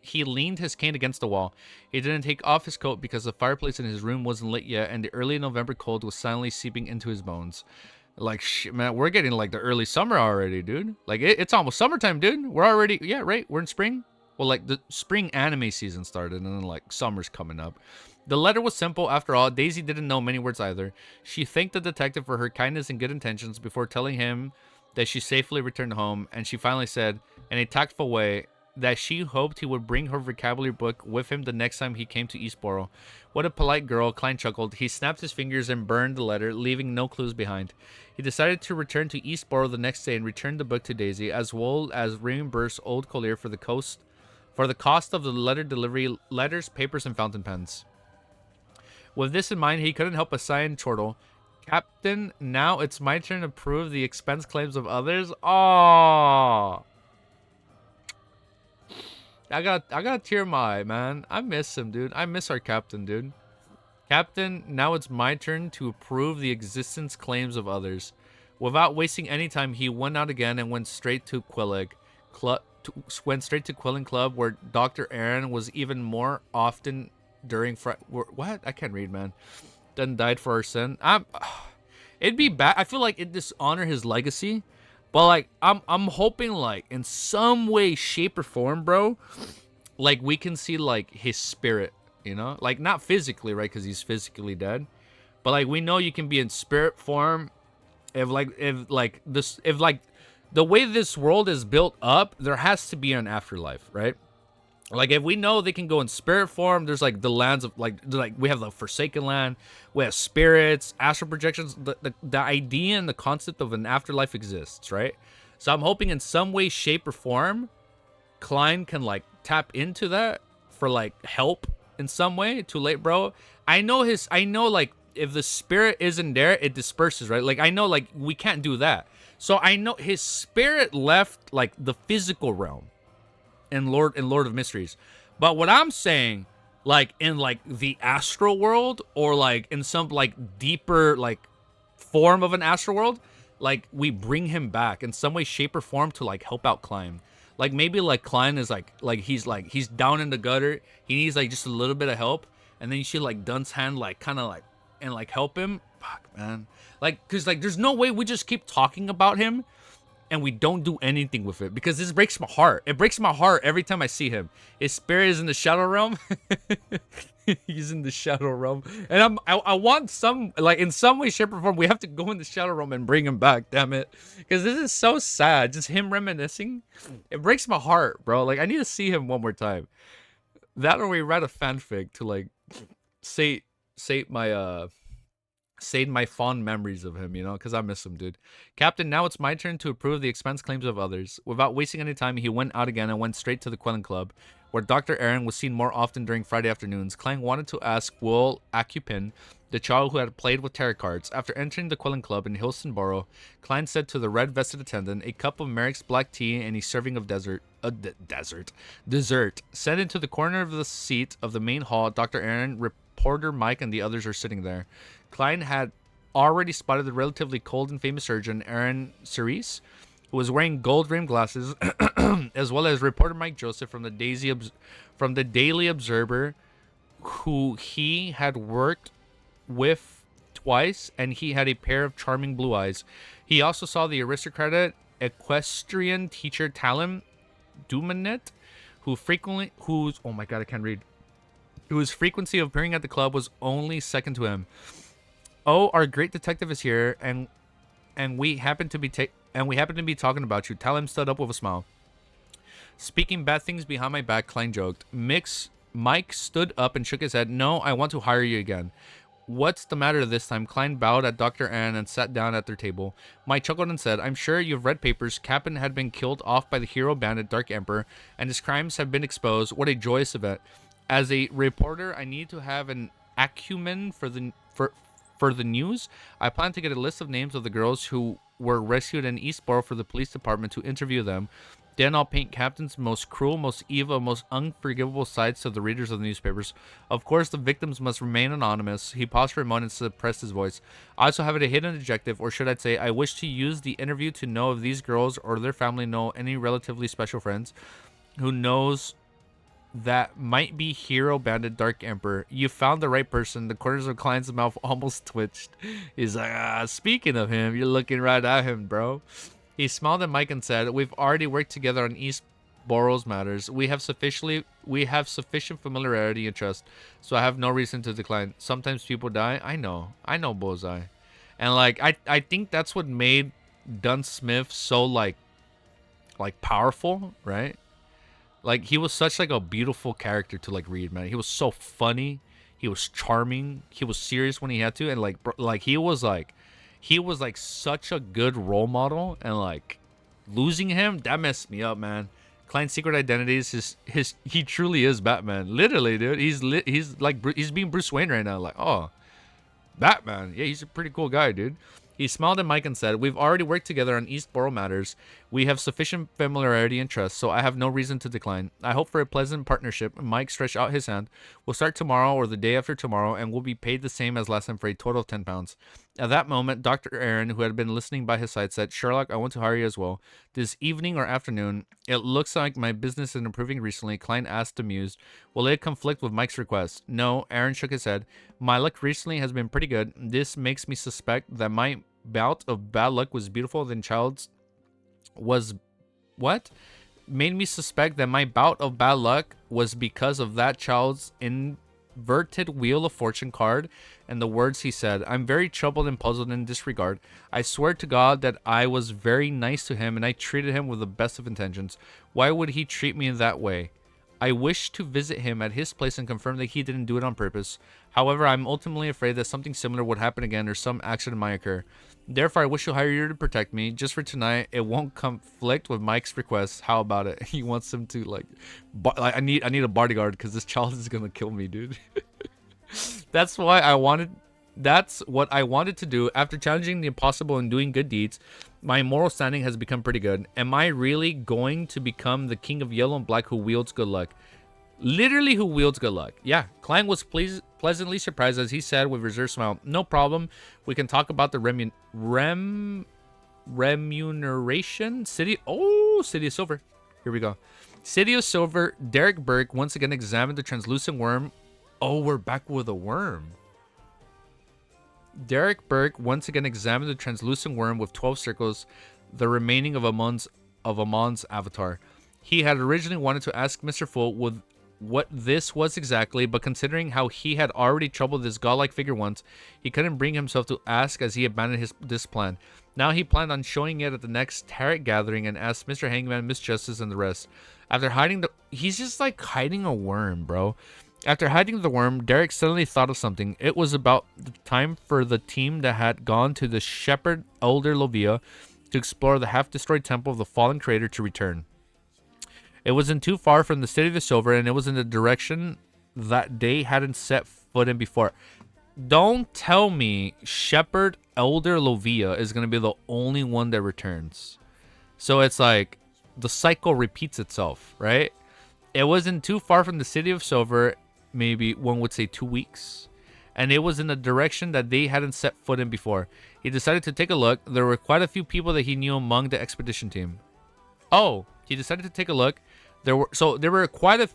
he leaned his cane against the wall. He didn't take off his coat because the fireplace in his room wasn't lit yet, and the early November cold was silently seeping into his bones. Like, shit, man, we're getting like the early summer already, dude. Like, it's almost summertime, dude. We're already, yeah, right, we're in spring. Well, like, the spring anime season started, and then, like, summer's coming up. The letter was simple, after all. Daisy didn't know many words either. She thanked the detective for her kindness and good intentions before telling him that she safely returned home, and she finally said, in a tactful way, that she hoped he would bring her vocabulary book with him the next time he came to Eastboro. What a polite girl, Klein chuckled. He snapped his fingers and burned the letter, leaving no clues behind. He decided to return to Eastboro the next day and return the book to Daisy, as well as reimburse old Collier for the cost of the letter delivery, letters, papers, and fountain pens. With this in mind, he couldn't help but sigh and chortle. Captain, now it's my turn to prove the expense claims of others. Aww. I got a tear in my eye, man. I miss him, dude. I miss our captain, dude. Captain, now it's my turn to approve the existence claims of others. Without wasting any time, he went out again and went straight to Quilling Club, where Dr. Aaron was even more often during what? I can't read, man. Then died for our sin. It'd be bad. I feel like it dishonor his legacy. But like I'm hoping like in some way, shape, or form, bro, like we can see like his spirit, you know? Like not physically, right? Because he's physically dead. But like we know you can be in spirit form if the way this world is built up, there has to be an afterlife, right? Like if we know they can go in spirit form, there's like the lands of like we have the Forsaken Land, we have spirits, astral projections. The idea and the concept of an afterlife exists, right? So I'm hoping in some way, shape, or form, Klein can like tap into that for like help in some way. Too late, bro. I know like if the spirit isn't there, it disperses, right? Like I know like we can't do that. So I know his spirit left like the physical realm. And Lord of Mysteries. But what I'm saying, like in like the astral world, or like in some like deeper like form of an astral world, like we bring him back in some way, shape, or form to like help out Klein. Like maybe like Klein is like he's down in the gutter. He needs like just a little bit of help, and then you see like Dun's hand like kind of like and like help him. Fuck, man. Like cause like there's no way we just keep talking about him and we don't do anything with it, because this breaks my heart. It breaks my heart every time I see him. His spirit is in the shadow realm. He's in the shadow realm, and I want some like in some way, shape, or form we have to go in the shadow realm and bring him back. Damn it, because this is so sad. Just him reminiscing. It breaks my heart, bro. Like I need to see him one more time. That or we write a fanfic to like say my fond memories of him, you know, because I miss him, dude. Captain, now it's my turn to approve the expense claims of others. Without wasting any time, he went out again and went straight to the Quilling Club, where Dr. Aaron was seen more often during Friday afternoons. Klein wanted to ask Will Acupin, the child who had played with tarot cards. After entering the Quilling Club in Hillstonboro, Klein said to the red-vested attendant, a cup of Merrick's black tea and a serving of dessert. Sent into the corner of the seat of the main hall. Dr. Aaron, reporter Mike, and the others are sitting there. Klein had already spotted the relatively cold and famous surgeon, Aaron Cerise, who was wearing gold-rimmed glasses, as well as reporter Mike Joseph from the Daily Observer, who he had worked with twice, and he had a pair of charming blue eyes. He also saw the aristocratic equestrian teacher Talon Dumanet, whose oh my god, I can't read. Whose frequency of appearing at the club was only second to him. Oh, our great detective is here, and we happen to be talking about you. Talon stood up with a smile. Speaking bad things behind my back, Klein joked. Mike stood up and shook his head. No, I want to hire you again. What's the matter this time? Klein bowed at Dr. Aaron and sat down at their table. Mike chuckled and said, I'm sure you've read papers. Captain had been killed off by the hero bandit Dark Emperor, and his crimes have been exposed. What a joyous event. As a reporter, I need to have an acumen for the news. I plan to get a list of names of the girls who were rescued in Eastboro for the police department to interview them. Then I'll paint Captain's most cruel, most evil, most unforgivable sides to the readers of the newspapers. Of course, the victims must remain anonymous. He paused for a moment and suppressed his voice. I also have a hidden objective, or should I say, I wish to use the interview to know if these girls or their family know any relatively special friends who knows that might be hero bandit Dark Emperor. You found the right person. The corners of Klein's mouth almost twitched. He's like, speaking of him, you're looking right at him, bro. He smiled at Mike and said, we've already worked together on East Borough's matters. We have sufficient familiarity and trust, so I have no reason to decline. Sometimes people die. I know Bullseye. And like I think that's what made Dunn Smith so like powerful, right? Like he was such like a beautiful character to like read, man. He was so funny. He was charming. He was serious when he had to, and like he was like such a good role model, and like losing him, that messed me up, man. Klein's secret identity is he truly is Batman. Literally, dude. He's being Bruce Wayne right now. Like, oh, Batman. Yeah, he's a pretty cool guy, dude. He smiled at Mike and said, we've already worked together on Eastboro matters. We have sufficient familiarity and trust, so I have no reason to decline. I hope for a pleasant partnership. Mike stretched out his hand. We'll start tomorrow or the day after tomorrow, and we'll be paid the same as last time for a total of 10 pounds. At that moment, Dr. Aaron, who had been listening by his side, said, Sherlock, I want to hire you as well. This evening or afternoon, it looks like my business is improving recently. Klein asked, amused. Will it conflict with Mike's request? No, Aaron shook his head. My luck recently has been pretty good. This makes me suspect that my bout of bad luck was beautiful than child's was what made me suspect that my bout of bad luck was because of that child's inverted wheel of fortune card and the words he said. I'm very troubled and puzzled in this regard. I swear to God that I was very nice to him and I treated him with the best of intentions. Why would he treat me in that way? I wish to visit him at his place and confirm that he didn't do it on purpose. However, I'm ultimately afraid that something similar would happen again or some accident might occur. Therefore, I wish to hire you to protect me. Just for tonight, it won't conflict with Mike's request. How about it? He wants him to like I need a bodyguard because this child is gonna kill me, dude. That's what I wanted to do. After challenging the impossible and doing good deeds, my moral standing has become pretty good. Am I really going to become the king of yellow and black who wields good luck? Literally who wields good luck. Yeah, Klein was pleasantly surprised as he said with a reserved smile, no problem. We can talk about the remuneration. City of Silver. Here we go. City of Silver. Derek Burke once again examined the translucent worm. Oh, we're back with a worm. Derek Burke once again examined the translucent worm with 12 circles, the remaining of Amon's avatar. He had originally wanted to ask Mr. Full what this was exactly, but considering how he had already troubled this godlike figure once, he couldn't bring himself to ask as he abandoned this plan. Now he planned on showing it at the next Tarot gathering and asked Mr. Hangman, Miss Justice, and the rest. After hiding he's just like hiding a worm, bro. After hiding the worm, Derek suddenly thought of something. It was about the time for the team that had gone to the shepherd Elder Lovia to explore the half-destroyed temple of the fallen creator to return. It wasn't too far from the City of the Silver, and it was in the direction that they hadn't set foot in before. Don't tell me Shepherd Elder Lovia is going to be the only one that returns. So it's like the cycle repeats itself, right? It wasn't too far from the City of Silver, maybe one would say 2 weeks. and it was in a direction that they hadn't set foot in before. He decided to take a look. There were quite a few people that he knew among the expedition team. Oh, he decided to take a look. There were quite a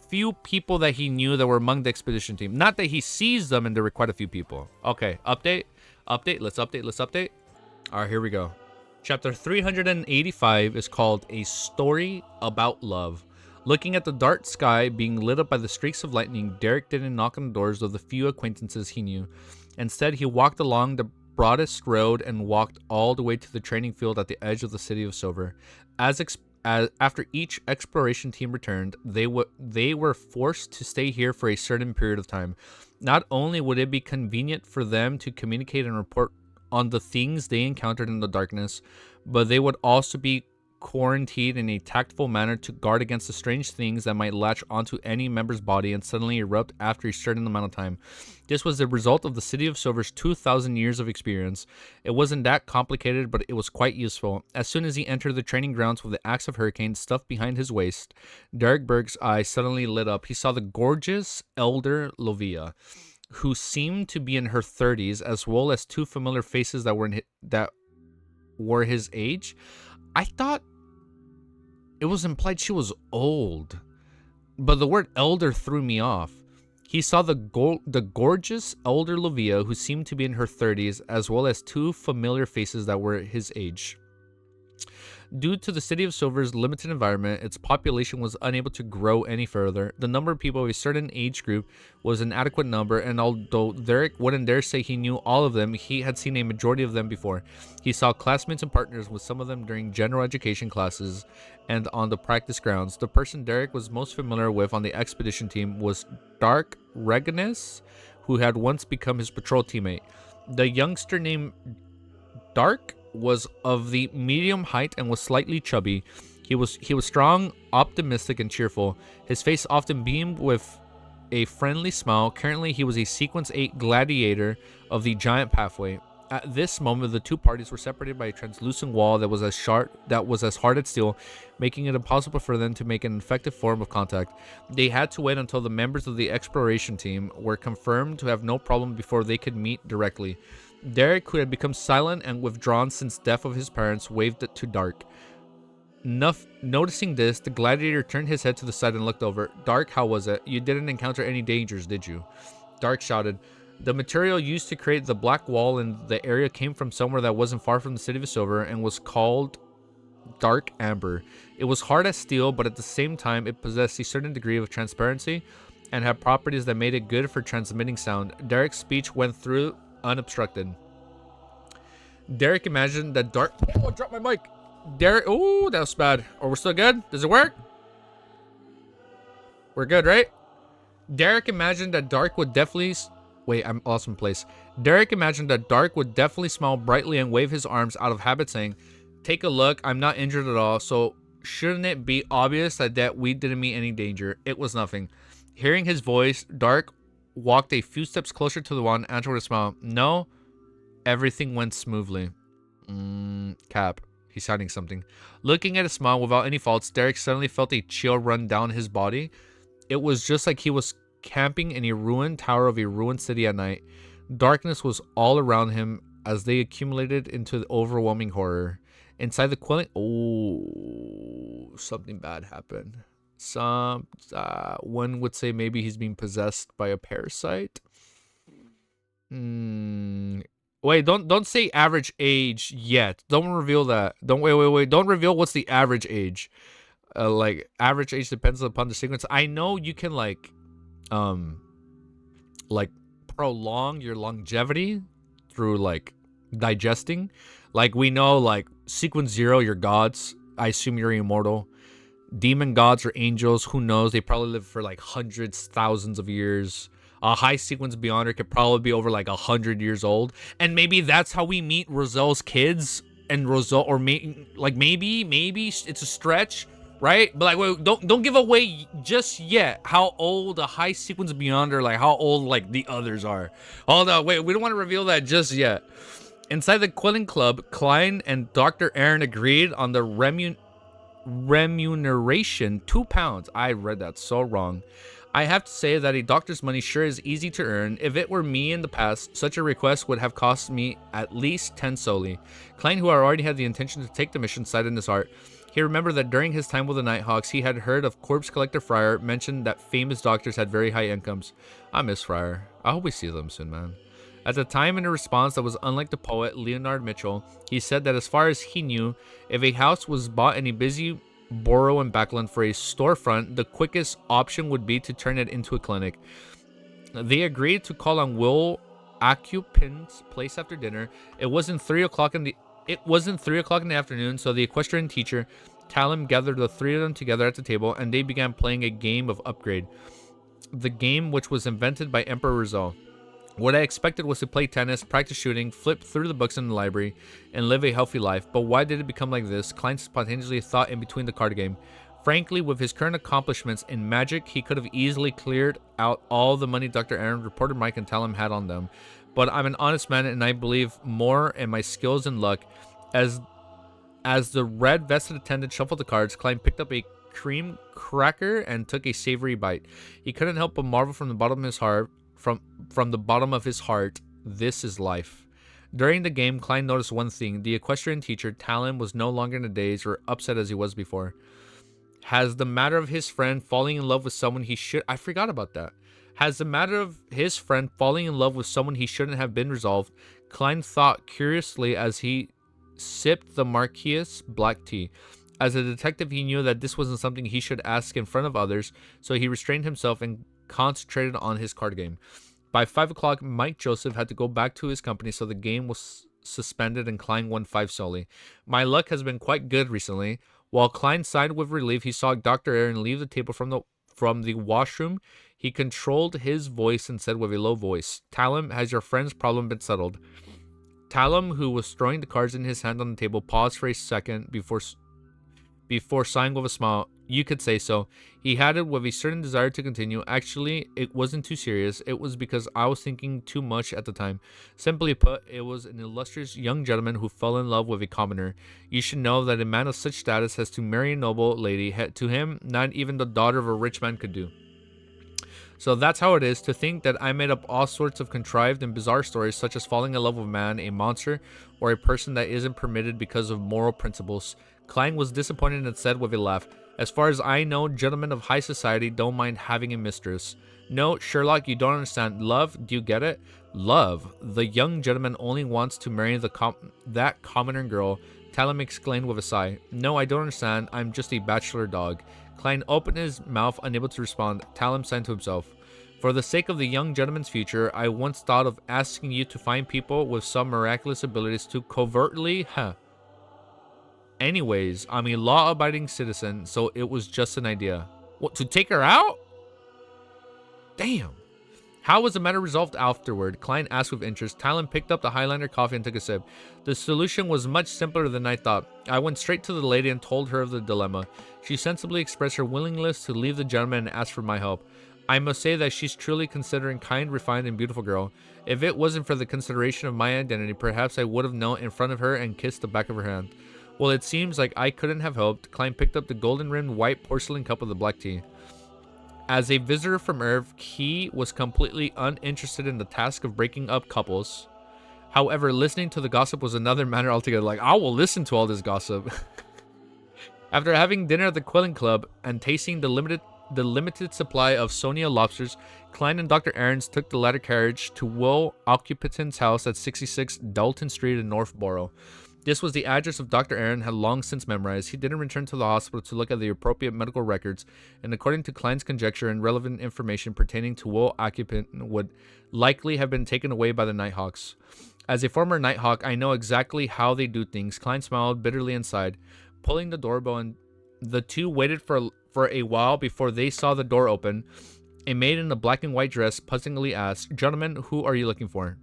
few people that he knew that were among the expedition team. Not that he sees them, and there were quite a few people. Okay, update. Let's update. All right, here we go. Chapter 385 is called A Story About Love. Looking at the dark sky being lit up by the streaks of lightning, Derek didn't knock on the doors of the few acquaintances he knew. Instead, he walked along the broadest road and walked all the way to the training field at the edge of the city of Silver. After each exploration team returned, they were forced to stay here for a certain period of time. Not only would it be convenient for them to communicate and report on the things they encountered in the darkness, but they would also be quarantined in a tactful manner to guard against the strange things that might latch onto any member's body and suddenly erupt after a certain amount of time. This was the result of the City of Silver's 2,000 years of experience. It wasn't that complicated, but it was quite useful. As soon as he entered the training grounds with the axe of Hurricane stuffed behind his waist, Derek Berg's eyes suddenly lit up. He saw the gorgeous elder Lovia, who seemed to be in her 30s, as well as two familiar faces that were his age. I thought it was implied she was old, but the word elder threw me off. He saw the gorgeous elder Lovia, who seemed to be in her 30s, as well as two familiar faces that were his age. Due to the City of Silver's limited environment, its population was unable to grow any further. The number of people of a certain age group was an adequate number, and although Derek wouldn't dare say he knew all of them, he had seen a majority of them before. He saw classmates and partners with some of them during general education classes and on the practice grounds. The person Derek was most familiar with on the expedition team was Dark Reganus, who had once become his patrol teammate. The youngster named Dark was of the medium height and was slightly chubby. He was strong, optimistic, and cheerful. His face often beamed with a friendly smile. Currently, he was a Sequence 8 gladiator of the Giant Pathway. At this moment, the two parties were separated by a translucent wall that was as hard as steel, making it impossible for them to make an effective form of contact. They had to wait until the members of the exploration team were confirmed to have no problem before they could meet directly. Derek, who had become silent and withdrawn since death of his parents, waved it to Dark. Noticing this, the gladiator turned his head to the side and looked over. Dark, how was it? You didn't encounter any dangers, did you? Dark shouted. The material used to create the black wall in the area came from somewhere that wasn't far from the City of Silver and was called Dark Amber. It was hard as steel, but at the same time, it possessed a certain degree of transparency and had properties that made it good for transmitting sound. Derek's speech went through unobstructed. Derek imagined that Dark... Oh, I dropped my mic. Derek... Oh, that was bad. Oh, we're still good? Does it work? We're good, right? Derek imagined that Dark would definitely... Wait, I'm lost in place. Derek imagined that Dark would definitely smile brightly and wave his arms out of habit, saying, "Take a look, I'm not injured at all, so shouldn't it be obvious that we didn't meet any danger? It was nothing." Hearing his voice, Dark walked a few steps closer to the wall and answered with a smile. "No, everything went smoothly." Cap. He's hiding something. Looking at his smile without any faults, Derek suddenly felt a chill run down his body. It was just like he was camping in a ruined tower of a ruined city at night. Darkness was all around him as they accumulated into the overwhelming horror. Inside the quelling... Oh, something bad happened. One would say maybe he's being possessed by a parasite. Wait, don't say average age yet. Don't reveal that. Wait. Don't reveal what's the average age. Like, average age depends upon the sequence. I know you can, like prolong your longevity through, like, digesting. Like, we know, like, sequence 0, you're gods. I assume you're immortal. Demon gods or angels, who knows? They probably live for, like, hundreds, thousands of years. A high sequence beyonder could probably be over, like, 100 years old. And maybe that's how we meet Roselle's kids. And Roselle, or maybe it's a stretch, right? But, like, wait, don't give away just yet how old a high sequence beyonder, like, how old, like, the others are. Hold on, wait, we don't want to reveal that just yet. Inside the Quilling Club, Klein and Dr. Aaron agreed on the remuneration, £2. I read that so wrong. I have to say that a doctor's money sure is easy to earn. If it were me in the past, such a request would have cost me at least 10 soli. Klein, who already had the intention to take the mission, sighed in his heart. He remembered that during his time with the Nighthawks, he had heard of corpse collector Friar mention that famous doctors had very high incomes. I miss Friar. I hope we see them soon, man. At the time, in a response that was unlike the poet Leonard Mitchell, he said that as far as he knew, if a house was bought in a busy borough in Backland for a storefront, the quickest option would be to turn it into a clinic. They agreed to call on Will Occupant's place after dinner. It wasn't 3 o'clock in the afternoon, so the equestrian teacher, Talon, gathered the three of them together at the table, and they began playing a game of Upgrade. The game, which was invented by Emperor Rizal. What I expected was to play tennis, practice shooting, flip through the books in the library, and live a healthy life. But why did it become like this? Klein spontaneously thought in between the card game. Frankly, with his current accomplishments in magic, he could have easily cleared out all the money Dr. Aaron, reporter Mike, and Talon had on them. But I'm an honest man, and I believe more in my skills and luck. As the red-vested attendant shuffled the cards, Klein picked up a cream cracker and took a savory bite. He couldn't help but marvel from the bottom of his heart. From the bottom of his heart, this is life. During the game, Klein noticed one thing. The equestrian teacher, Talon, was no longer in a daze or upset as he was before. Has the matter of his friend falling in love with someone he should... I forgot about that. Has the matter of his friend falling in love with someone he shouldn't have been resolved? Klein thought curiously as he sipped the Marquis black tea. As a detective, he knew that this wasn't something he should ask in front of others, so he restrained himself and concentrated on his card game. By 5 o'clock, Mike Joseph had to go back to his company, so the game was suspended and Klein won 5 soli. My luck has been quite good recently. While Klein sighed with relief, he saw Dr. Aaron leave the table from the washroom. He controlled his voice and said with a low voice, Talon, has your friend's problem been settled? Talon, who was throwing the cards in his hand on the table, paused for a second before sighing with a smile. You could say so. He had it with a certain desire to continue. Actually, it wasn't too serious. It was because I was thinking too much at the time. Simply put, it was an illustrious young gentleman who fell in love with a commoner. You should know that a man of such status has to marry a noble lady. To him, not even the daughter of a rich man could do. So that's how it is. To think that I made up all sorts of contrived and bizarre stories, such as falling in love with a man, a monster, or a person that isn't permitted because of moral principles. Klein was disappointed and said with a laugh, as far as I know, gentlemen of high society don't mind having a mistress. No, Sherlock, you don't understand. Love, do you get it? Love. The young gentleman only wants to marry that commoner girl. Talon exclaimed with a sigh. No, I don't understand. I'm just a bachelor dog. Klein opened his mouth, unable to respond. Talon said to himself, for the sake of the young gentleman's future, I once thought of asking you to find people with some miraculous abilities to covertly... Anyways, I'm a law-abiding citizen, so it was just an idea. What, to take her out? Damn. How was the matter resolved afterward? Klein asked with interest. Talon picked up the Highlander coffee and took a sip. The solution was much simpler than I thought. I went straight to the lady and told her of the dilemma. She sensibly expressed her willingness to leave the gentleman and ask for my help. I must say that she's truly considering kind, refined, and beautiful girl. If it wasn't for the consideration of my identity, perhaps I would have knelt in front of her and kissed the back of her hand. Well, it seems like I couldn't have helped. Klein picked up the golden-rimmed white porcelain cup of the black tea. As a visitor from Earth, he was completely uninterested in the task of breaking up couples. However, listening to the gossip was another matter altogether. Like, I will listen to all this gossip. After having dinner at the Quilling Club and tasting the limited supply of Sonia lobsters, Klein and Dr. Aarons took the latter carriage to Will Occupant's house at 66 Dalton Street in Northborough. This was the address of Dr. Aaron had long since memorized. He didn't return to the hospital to look at the appropriate medical records, and according to Klein's conjecture and relevant information pertaining to Will Occupant would likely have been taken away by the Nighthawks. As a former Nighthawk, I know exactly how they do things. Klein smiled bitterly inside, pulling the doorbell, and the two waited for a while before they saw the door open. A maid in a black and white dress puzzlingly asked, "Gentlemen, who are you looking for?"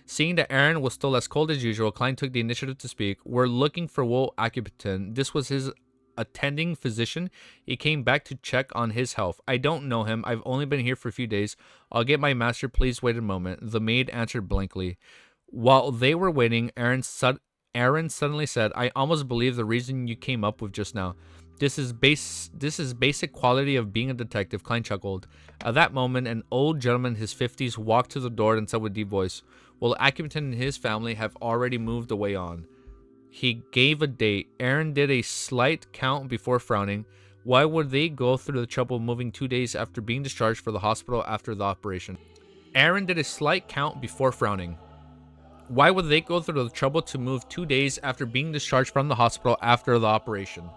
Seeing that Aaron was still as cold as usual, Klein took the initiative to speak. We're looking for Will Occupant. This was his attending physician. He came back to check on his health. I don't know him. I've only been here for a few days. I'll get my master. Please wait a moment. The maid answered blankly. While they were waiting, Aaron suddenly said, I almost believe the reason you came up with just now. This is basic quality of being a detective, Klein chuckled. At that moment, an old gentleman in his 50s walked to the door and said with a deep voice, well, Accupton and his family have already moved away on. He gave a date. Aaron did a slight count before frowning. Why would they go through the trouble of moving 2 days after being discharged for the hospital after the operation? Aaron did a slight count before frowning. Why would they go through the trouble to move 2 days after being discharged from the hospital after the operation?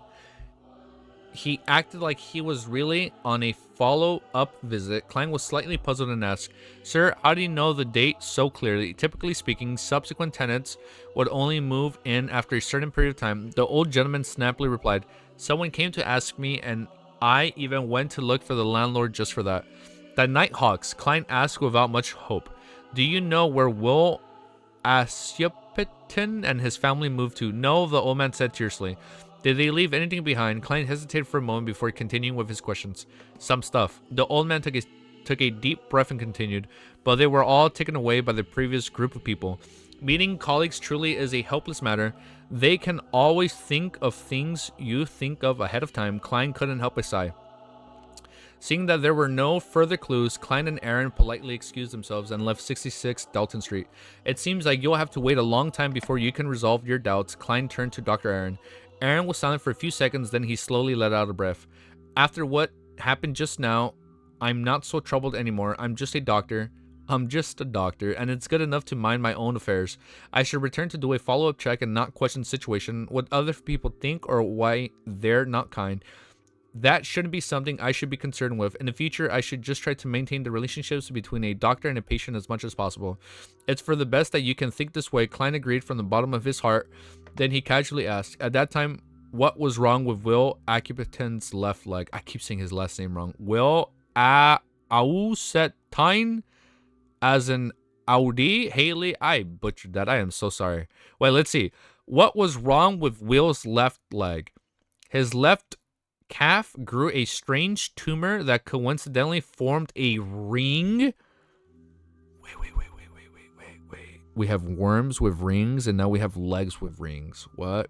He acted like he was really on a follow-up visit. Klein was slightly puzzled and asked, Sir, how do you know the date so clearly? Typically speaking, subsequent tenants would only move in after a certain period of time. The old gentleman snappily replied, someone came to ask me, and I even went to look for the landlord just for that. The Nighthawks, Klein asked without much hope. Do you know where Will Asyapitin and his family moved to? No, the old man said tersely. Did they leave anything behind? Klein hesitated for a moment before continuing with his questions. Some stuff. The old man took a deep breath and continued, but they were all taken away by the previous group of people. Meeting colleagues truly is a helpless matter. They can always think of things you think of ahead of time. Klein couldn't help but sigh. Seeing that there were no further clues, Klein and Aaron politely excused themselves and left 66 Dalton Street. It seems like you'll have to wait a long time before you can resolve your doubts. Klein turned to Dr. Aaron. Aaron was silent for a few seconds, then he slowly let out a breath. After what happened just now, I'm not so troubled anymore. I'm just a doctor, and it's good enough to mind my own affairs. I should return to do a follow-up check and not question the situation, what other people think or why they're not kind. That shouldn't be something I should be concerned with. In the future, I should just try to maintain the relationships between a doctor and a patient as much as possible. It's for the best that you can think this way. Klein agreed from the bottom of his heart. Then he casually asked, at that time, what was wrong with Will Accupton's left leg? I keep saying his last name wrong. Will Ausetine, as in Audi Haley. I butchered that. I am so sorry. Wait, let's see. What was wrong with Will's left leg? His left calf grew a strange tumor that coincidentally formed a ring. Wait. We have worms with rings, and now we have legs with rings. What?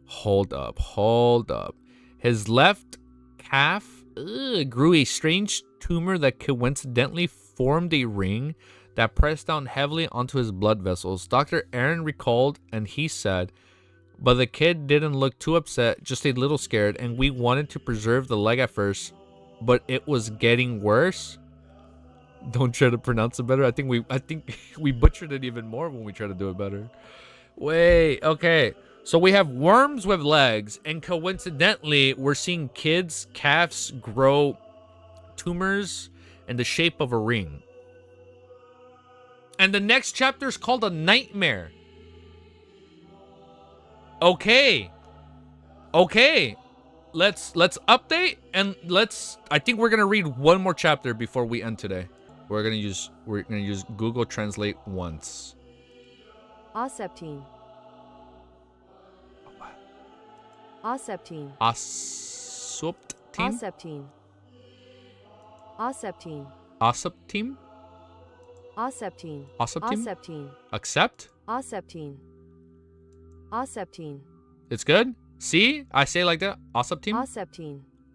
Hold up. His left calf grew a strange tumor that coincidentally formed a ring that pressed down heavily onto his blood vessels. Dr. Aaron recalled, and he said, but the kid didn't look too upset, just a little scared, and we wanted to preserve the leg at first, but it was getting worse. Don't try to pronounce it better. I think we butchered it even more when we try to do it better. Wait, okay. So we have worms with legs, and coincidentally, we're seeing kids' calves grow tumors in the shape of a ring. And the next chapter is called A Nightmare. Okay. Let's update, and I think we're gonna read one more chapter before we end today. We're gonna use Google Translate once. Aseptine. Aseptine. Aseptine. Aseptine. Aseptine. Aseptine. Aseptine. Aseptine. Accept. Aseptine. Aseptine. It's good. See, I say like that. Aseptine.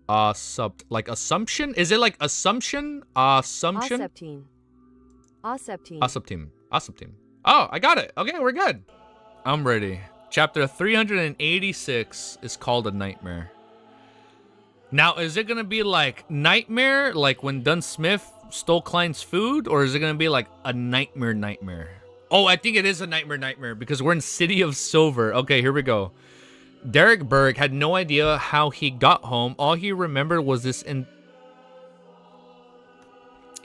Aseptine. Like assumption. Is it like assumption? Assumption. Aseptine. Aseptine. Aseptine. Aseptine. Oh, I got it. Okay, we're good. I'm ready. Chapter 386 is called A Nightmare. Now, is it gonna be like nightmare, like when Dunn Smith stole Klein's food, or is it gonna be like a nightmare? Oh, I think it is a nightmare because we're in City of Silver. Okay, here we go. Derek Berg had no idea how he got home. All he remembered was this He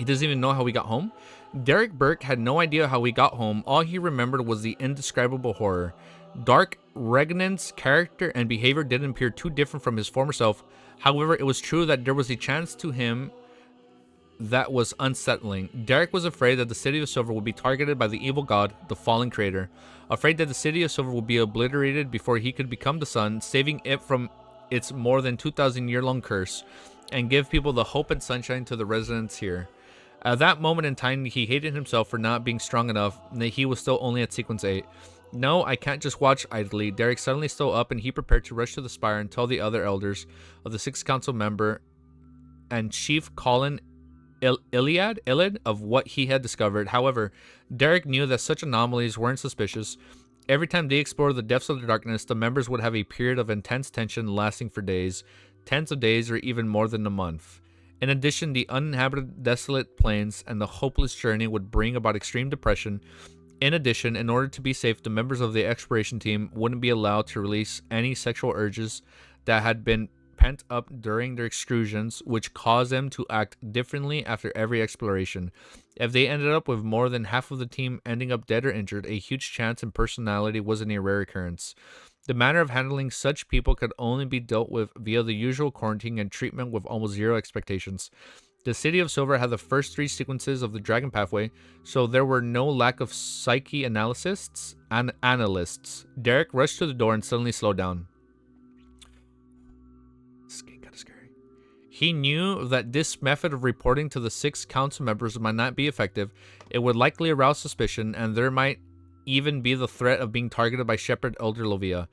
doesn't even know how he got home? Derek Burke had no idea how he got home. All he remembered was the indescribable horror. Dark Regnant's character and behavior didn't appear too different from his former self. However, it was true that there was a chance to him that was unsettling. Derek was afraid that the City of Silver would be targeted by the evil god, the fallen creator. Afraid that the City of Silver would be obliterated before he could become the sun, saving it from its more than 2,000-year-long curse, and give people the hope and sunshine to the residents here. At that moment in time, he hated himself for not being strong enough, and that he was still only at sequence 8. No, I can't just watch idly. Derek suddenly stood up and he prepared to rush to the spire and tell the other elders of the Sixth Council member and Chief Colin Iliad of what he had discovered. However, Derek knew that such anomalies weren't suspicious. Every time they explored the depths of the darkness, the members would have a period of intense tension lasting for days, tens of days, or even more than a month. In addition, the uninhabited, desolate plains and the hopeless journey would bring about extreme depression. In addition, in order to be safe, the members of the exploration team wouldn't be allowed to release any sexual urges that had been pent up during their excursions, which caused them to act differently after every exploration. If they ended up with more than half of the team ending up dead or injured, a huge chance in personality wasn't a rare occurrence. The manner of handling such people could only be dealt with via the usual quarantine and treatment with almost zero expectations. The City of Silver had the first 3 sequences of the Dragon Pathway, so there were no lack of psyche analysts and analysts. Derek rushed to the door and suddenly slowed down. This is getting kind of scary. He knew that this method of reporting to the 6 council members might not be effective. It would likely arouse suspicion, and there might even be the threat of being targeted by Shepherd Elder Lovia.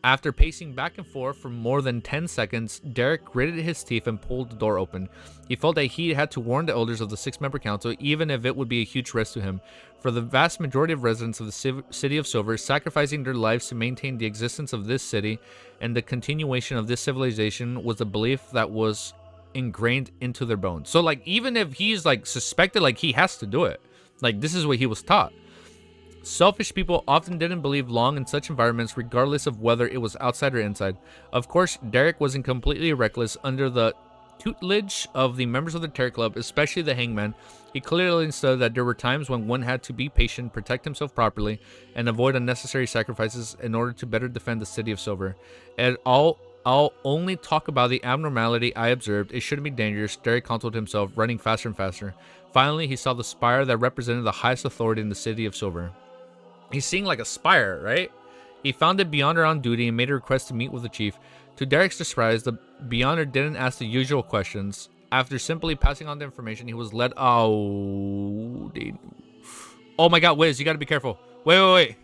After pacing back and forth for more than 10 seconds, Derek gritted his teeth and pulled the door open. He felt that he had to warn the elders of the 6-member council, even if it would be a huge risk to him. For the vast majority of residents of the City of Silver, sacrificing their lives to maintain the existence of this city and the continuation of this civilization was a belief that was ingrained into their bones. So, like, even if he's, like, suspected, like, he has to do it. Like, this is what he was taught. Selfish people often didn't believe long in such environments, regardless of whether it was outside or inside. Of course, Derek wasn't completely reckless. Under the tutelage of the members of the Terror Club, especially the Hangman, he clearly understood that there were times when one had to be patient, protect himself properly, and avoid unnecessary sacrifices in order to better defend the City of Silver. And I'll only talk about the abnormality I observed. It shouldn't be dangerous. Derek consoled himself, running faster and faster. Finally, he saw the spire that represented the highest authority in the City of Silver. He's seeing like a spire, right? He found it Beyonder on duty and made a request to meet with the chief. To Derek's surprise, the Beyonder didn't ask the usual questions. After simply passing on the information, he was led. Oh my God, Wiz, you gotta be careful. Wait.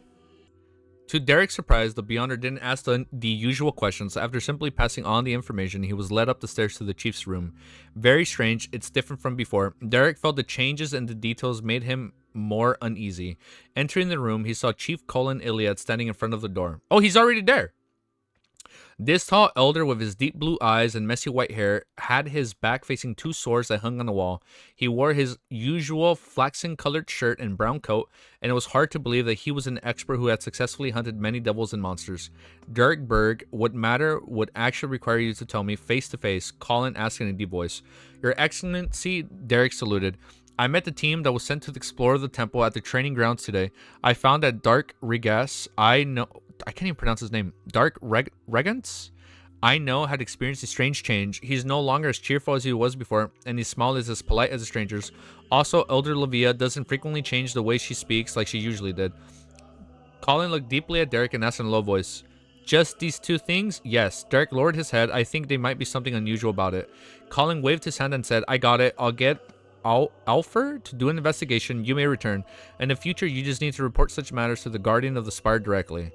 To Derek's surprise, the Beyonder didn't ask the usual questions. After simply passing on the information, he was led up the stairs to the chief's room. Very strange, it's different from before. Derek felt the changes and the details made him more uneasy. Entering the room, he saw Chief Colin Iliad standing in front of the door. Oh, he's already there! This tall elder with his deep blue eyes and messy white hair had his back facing 2 swords that hung on the wall. He wore his usual flaxen-colored shirt and brown coat, and it was hard to believe that he was an expert who had successfully hunted many devils and monsters. Derek Berg, what matter would actually require you to tell me face to face, Colin asked in a deep voice. Your Excellency, Derek saluted. I met the team that was sent to explore the temple at the training grounds today. I found that Dark Regas, I can't even pronounce his name. Dark Regans? I know had experienced a strange change. He's no longer as cheerful as he was before, and his smile is as polite as a stranger's. Also, Elder Livia doesn't frequently change the way she speaks like she usually did. Colin looked deeply at Derek and asked in a low voice, just these 2 things? Yes. Derek lowered his head. I think there might be something unusual about it. Colin waved his hand and said, I got it. I'll get Alfer to do an investigation. You may return. In the future, you just need to report such matters to the Guardian of the Spire directly.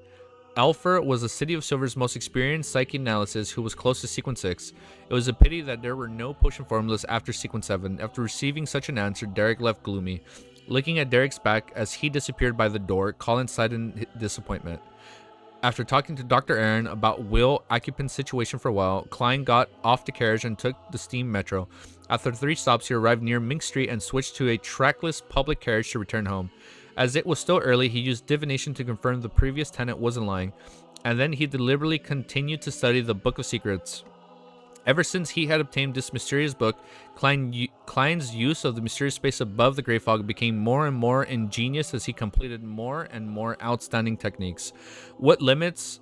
Alfer was the City of Silver's most experienced psychic analyst who was close to Sequence 6. It was a pity that there were no potion formulas after Sequence 7. After receiving such an answer, Derek left gloomy. Looking at Derek's back as he disappeared by the door, Colin sighed in disappointment. After talking to Dr. Aaron about Will Occupant's situation for a while, Klein got off the carriage and took the steam metro. After 3 stops, he arrived near Mink Street and switched to a trackless public carriage to return home. As it was still early, he used divination to confirm the previous tenant wasn't lying, and then he deliberately continued to study the Book of Secrets. Ever since he had obtained this mysterious book, Klein's use of the mysterious space above the Grey Fog became more and more ingenious as he completed more and more outstanding techniques. What limits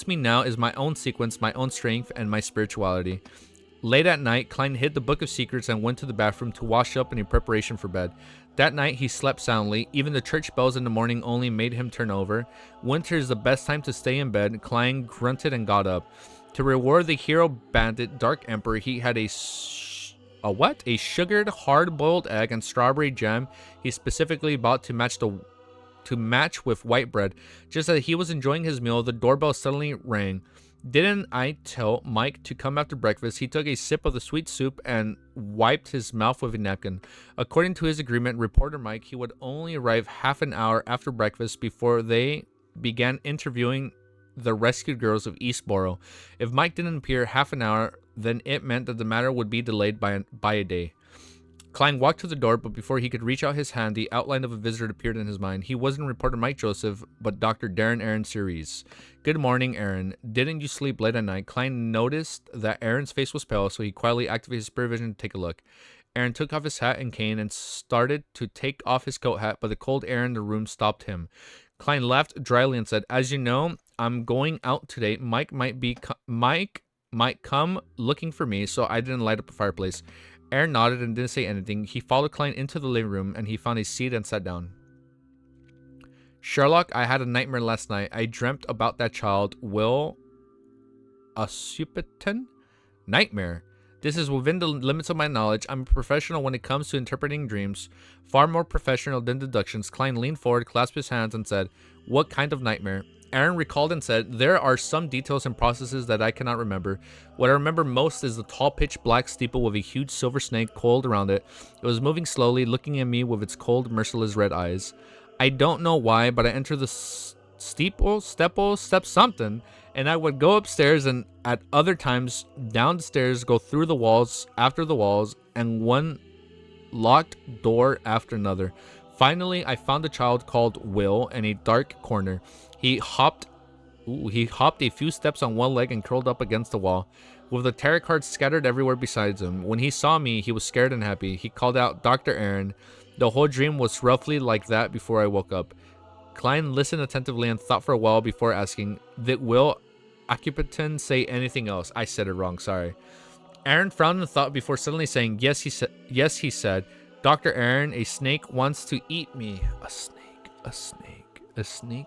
me now is my own sequence, my own strength, and my spirituality. Late at night, Klein hid the Book of Secrets and went to the bathroom to wash up in preparation for bed. That night, he slept soundly. Even the church bells in the morning only made him turn over. Winter is the best time to stay in bed. Klein grunted and got up. To reward the hero bandit Dark Emperor, he had a sugared hard-boiled egg and strawberry jam he specifically bought to match the to match with white bread. Just as he was enjoying his meal, the doorbell suddenly rang. Didn't I tell Mike to come after breakfast? He took a sip of the sweet soup and wiped his mouth with a napkin. According to his agreement, reporter Mike, he would only arrive half an hour after breakfast before they began interviewing the rescued girls of Eastboro. If Mike didn't appear half an hour, then it meant that the matter would be delayed by a day. Klein walked to the door, but before he could reach out his hand, the outline of a visitor appeared in his mind. He wasn't reporter Mike Joseph, but Dr. Darren Aaron Series. Good morning, Aaron. Didn't you sleep late at night? Klein noticed that Aaron's face was pale, so he quietly activated his spirit vision to take a look. Aaron took off his hat and cane and started to take off his coat hat, but the cold air in the room stopped him. Klein laughed dryly and said, "As you know, I'm going out today. Mike might come looking for me, so I didn't light up a fireplace." Aaron nodded and didn't say anything. He followed Klein into the living room and he found a seat and sat down. "Sherlock, I had a nightmare last night. I dreamt about that child, Will Asupitan? Nightmare. This is within the limits of my knowledge. I'm a professional when it comes to interpreting dreams. Far more professional than deductions." Klein leaned forward, clasped his hands, and said, "What kind of nightmare?" Aaron recalled and said, "There are some details and processes that I cannot remember. What I remember most is the tall pitch black steeple with a huge silver snake coiled around it. It was moving slowly, looking at me with its cold, merciless red eyes. I don't know why, but I entered the step something, and I would go upstairs and at other times down the stairs, go through the walls after the walls, and one locked door after another. Finally, I found a child called Will in a dark corner. He hopped a few steps on one leg and curled up against the wall, with the tarot cards scattered everywhere besides him. When he saw me, he was scared and happy. He called out, 'Dr. Aaron.' The whole dream was roughly like that before I woke up." Klein listened attentively and thought for a while before asking, "Did Will Occupant say anything else?" I said it wrong, sorry. Aaron frowned and thought before suddenly saying, Yes, he said, "Dr. Aaron, a snake wants to eat me." A snake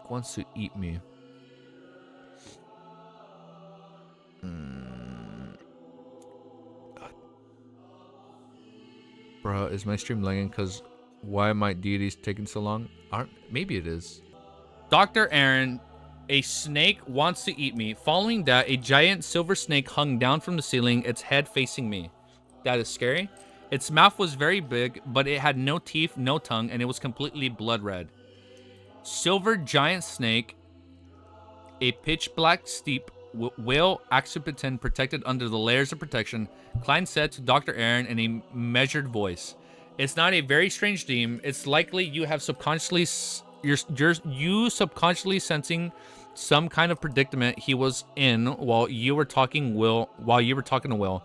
wants to eat me. Bruh, is my stream lagging because why my deities taking so long? Maybe it is. "Dr. Aaron, a snake wants to eat me." Following that, a giant silver snake hung down from the ceiling, its head facing me. That is scary. Its mouth was very big, but it had no teeth, no tongue, and it was completely blood red. Silver giant snake, a pitch black steep whale accipitin protected under the layers of protection. Klein said to Dr. Aaron in a measured voice, "It's not a very strange dream. It's likely you have subconsciously sensing some kind of predicament he was in while you were talking to Will,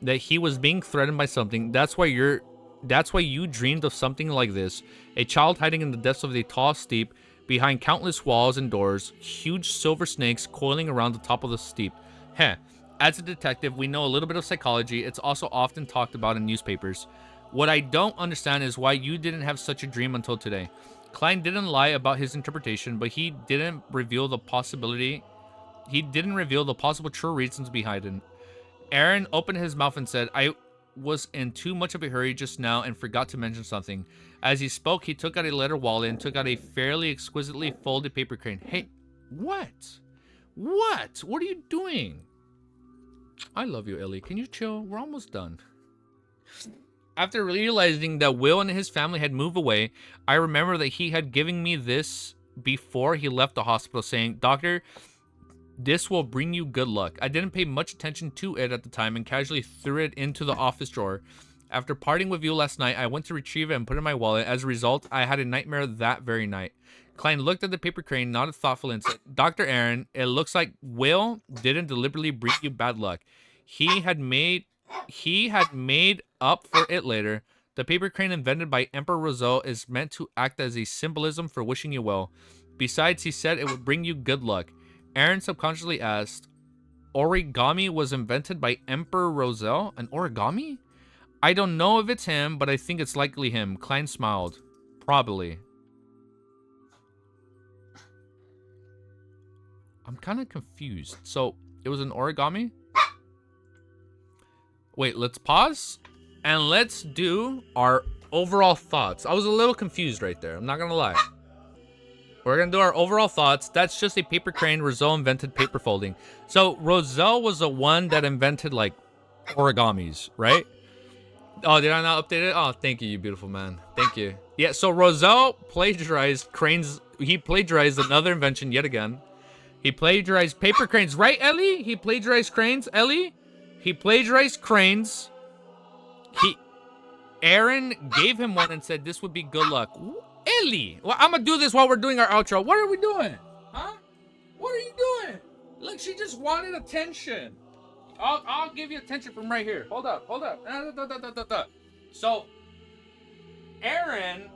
that he was being threatened by something. That's why you dreamed of something like this. A child hiding in the depths of a tall steep, behind countless walls and doors, huge silver snakes coiling around the top of the steep. Heh. As a detective, we know a little bit of psychology. It's also often talked about in newspapers. What I don't understand is why you didn't have such a dream until today." Klein didn't lie about his interpretation, but he didn't reveal the possible true reasons behind it. Aaron opened his mouth and said, "I was in too much of a hurry just now and forgot to mention something." As he spoke, he took out a leather wallet and took out a fairly exquisitely folded paper crane. Hey, what? What? What are you doing? I love you, Ellie. Can you chill? We're almost done. After realizing that Will and his family had moved away, I remember that he had given me this before he left the hospital, saying, "Doctor, this will bring you good luck." I didn't pay much attention to it at the time and casually threw it into the office drawer. After parting with you last night, I went to retrieve it and put it in my wallet. As a result, I had a nightmare that very night. Klein looked at the paper crane, nodded thoughtfully, and said, "Dr. Aaron, it looks like Will didn't deliberately bring you bad luck. He had made up for it later. The paper crane invented by Emperor Roselle is meant to act as a symbolism for wishing you well. Besides, he said it would bring you good luck." Aaron subconsciously asked, "Origami was invented by Emperor Roselle? An origami? I don't know if it's him, but I think it's likely him." Klein smiled. "Probably." I'm kind of confused. So, it was an origami? Wait, let's pause and let's do our overall thoughts. I was a little confused right there. I'm not gonna lie. We're gonna do our overall thoughts. That's just a paper crane. Roselle invented paper folding. So Roselle was the one that invented like origamis, right? Oh, did I not update it? Oh, thank you, you beautiful man. Thank you. Yeah, so Roselle plagiarized cranes. He plagiarized another invention yet again. He plagiarized paper cranes, right, Ellie? He plagiarized cranes, Ellie? He plagiarized cranes. Aaron gave him one and said this would be good luck. Ellie! Well, I'm gonna do this while we're doing our outro. What are we doing? Huh? What are you doing? Look, she just wanted attention. I'll give you attention from right here. Hold up. So Aaron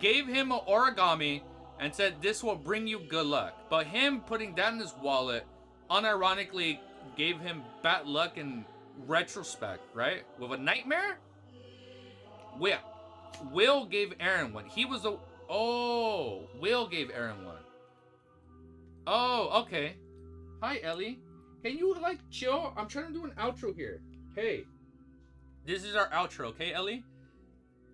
gave him an origami and said this will bring you good luck. But him putting that in his wallet unironically gave him bad luck in retrospect, right? With a nightmare? Will gave Aaron one. He was a... Oh, Will gave Aaron one. Oh, okay. Hi, Ellie. Can you, like, chill? I'm trying to do an outro here. Hey. This is our outro, okay, Ellie?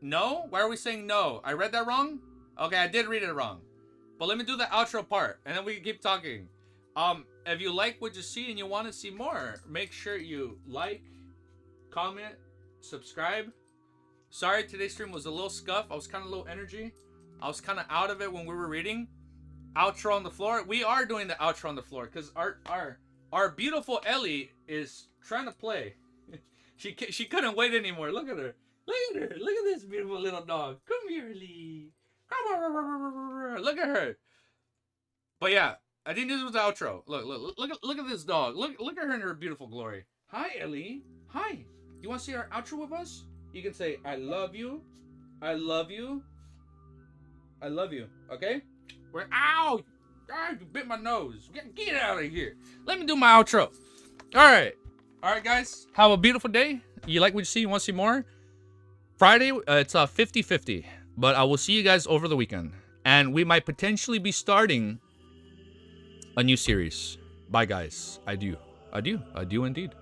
No? Why are we saying no? I read that wrong? Okay, I did read it wrong. But let me do the outro part, and then we can keep talking. If you like what you see and you want to see more, make sure you like, comment, subscribe. Sorry, today's stream was a little scuff. I was kind of low energy. I was kind of out of it when we were reading. Outro on the floor. We are doing the outro on the floor because our beautiful Ellie is trying to play. She couldn't wait anymore. Look at her. Look at her. Look at this beautiful little dog. Come here, Ellie. Come on. Look at her. But yeah, I think this was the outro. Look at this dog. Look at her in her beautiful glory. Hi, Ellie. Hi. You want to see our outro with us? You can say, I love you. I love you. I love you. Okay? Ow! You bit my nose. Get out of here. Let me do my outro. Alright. Alright, guys. Have a beautiful day. You like what you see? You want to see more? Friday, it's 50-50. But I will see you guys over the weekend. And we might potentially be starting a new series. Bye, guys. Adieu. Adieu. Adieu indeed.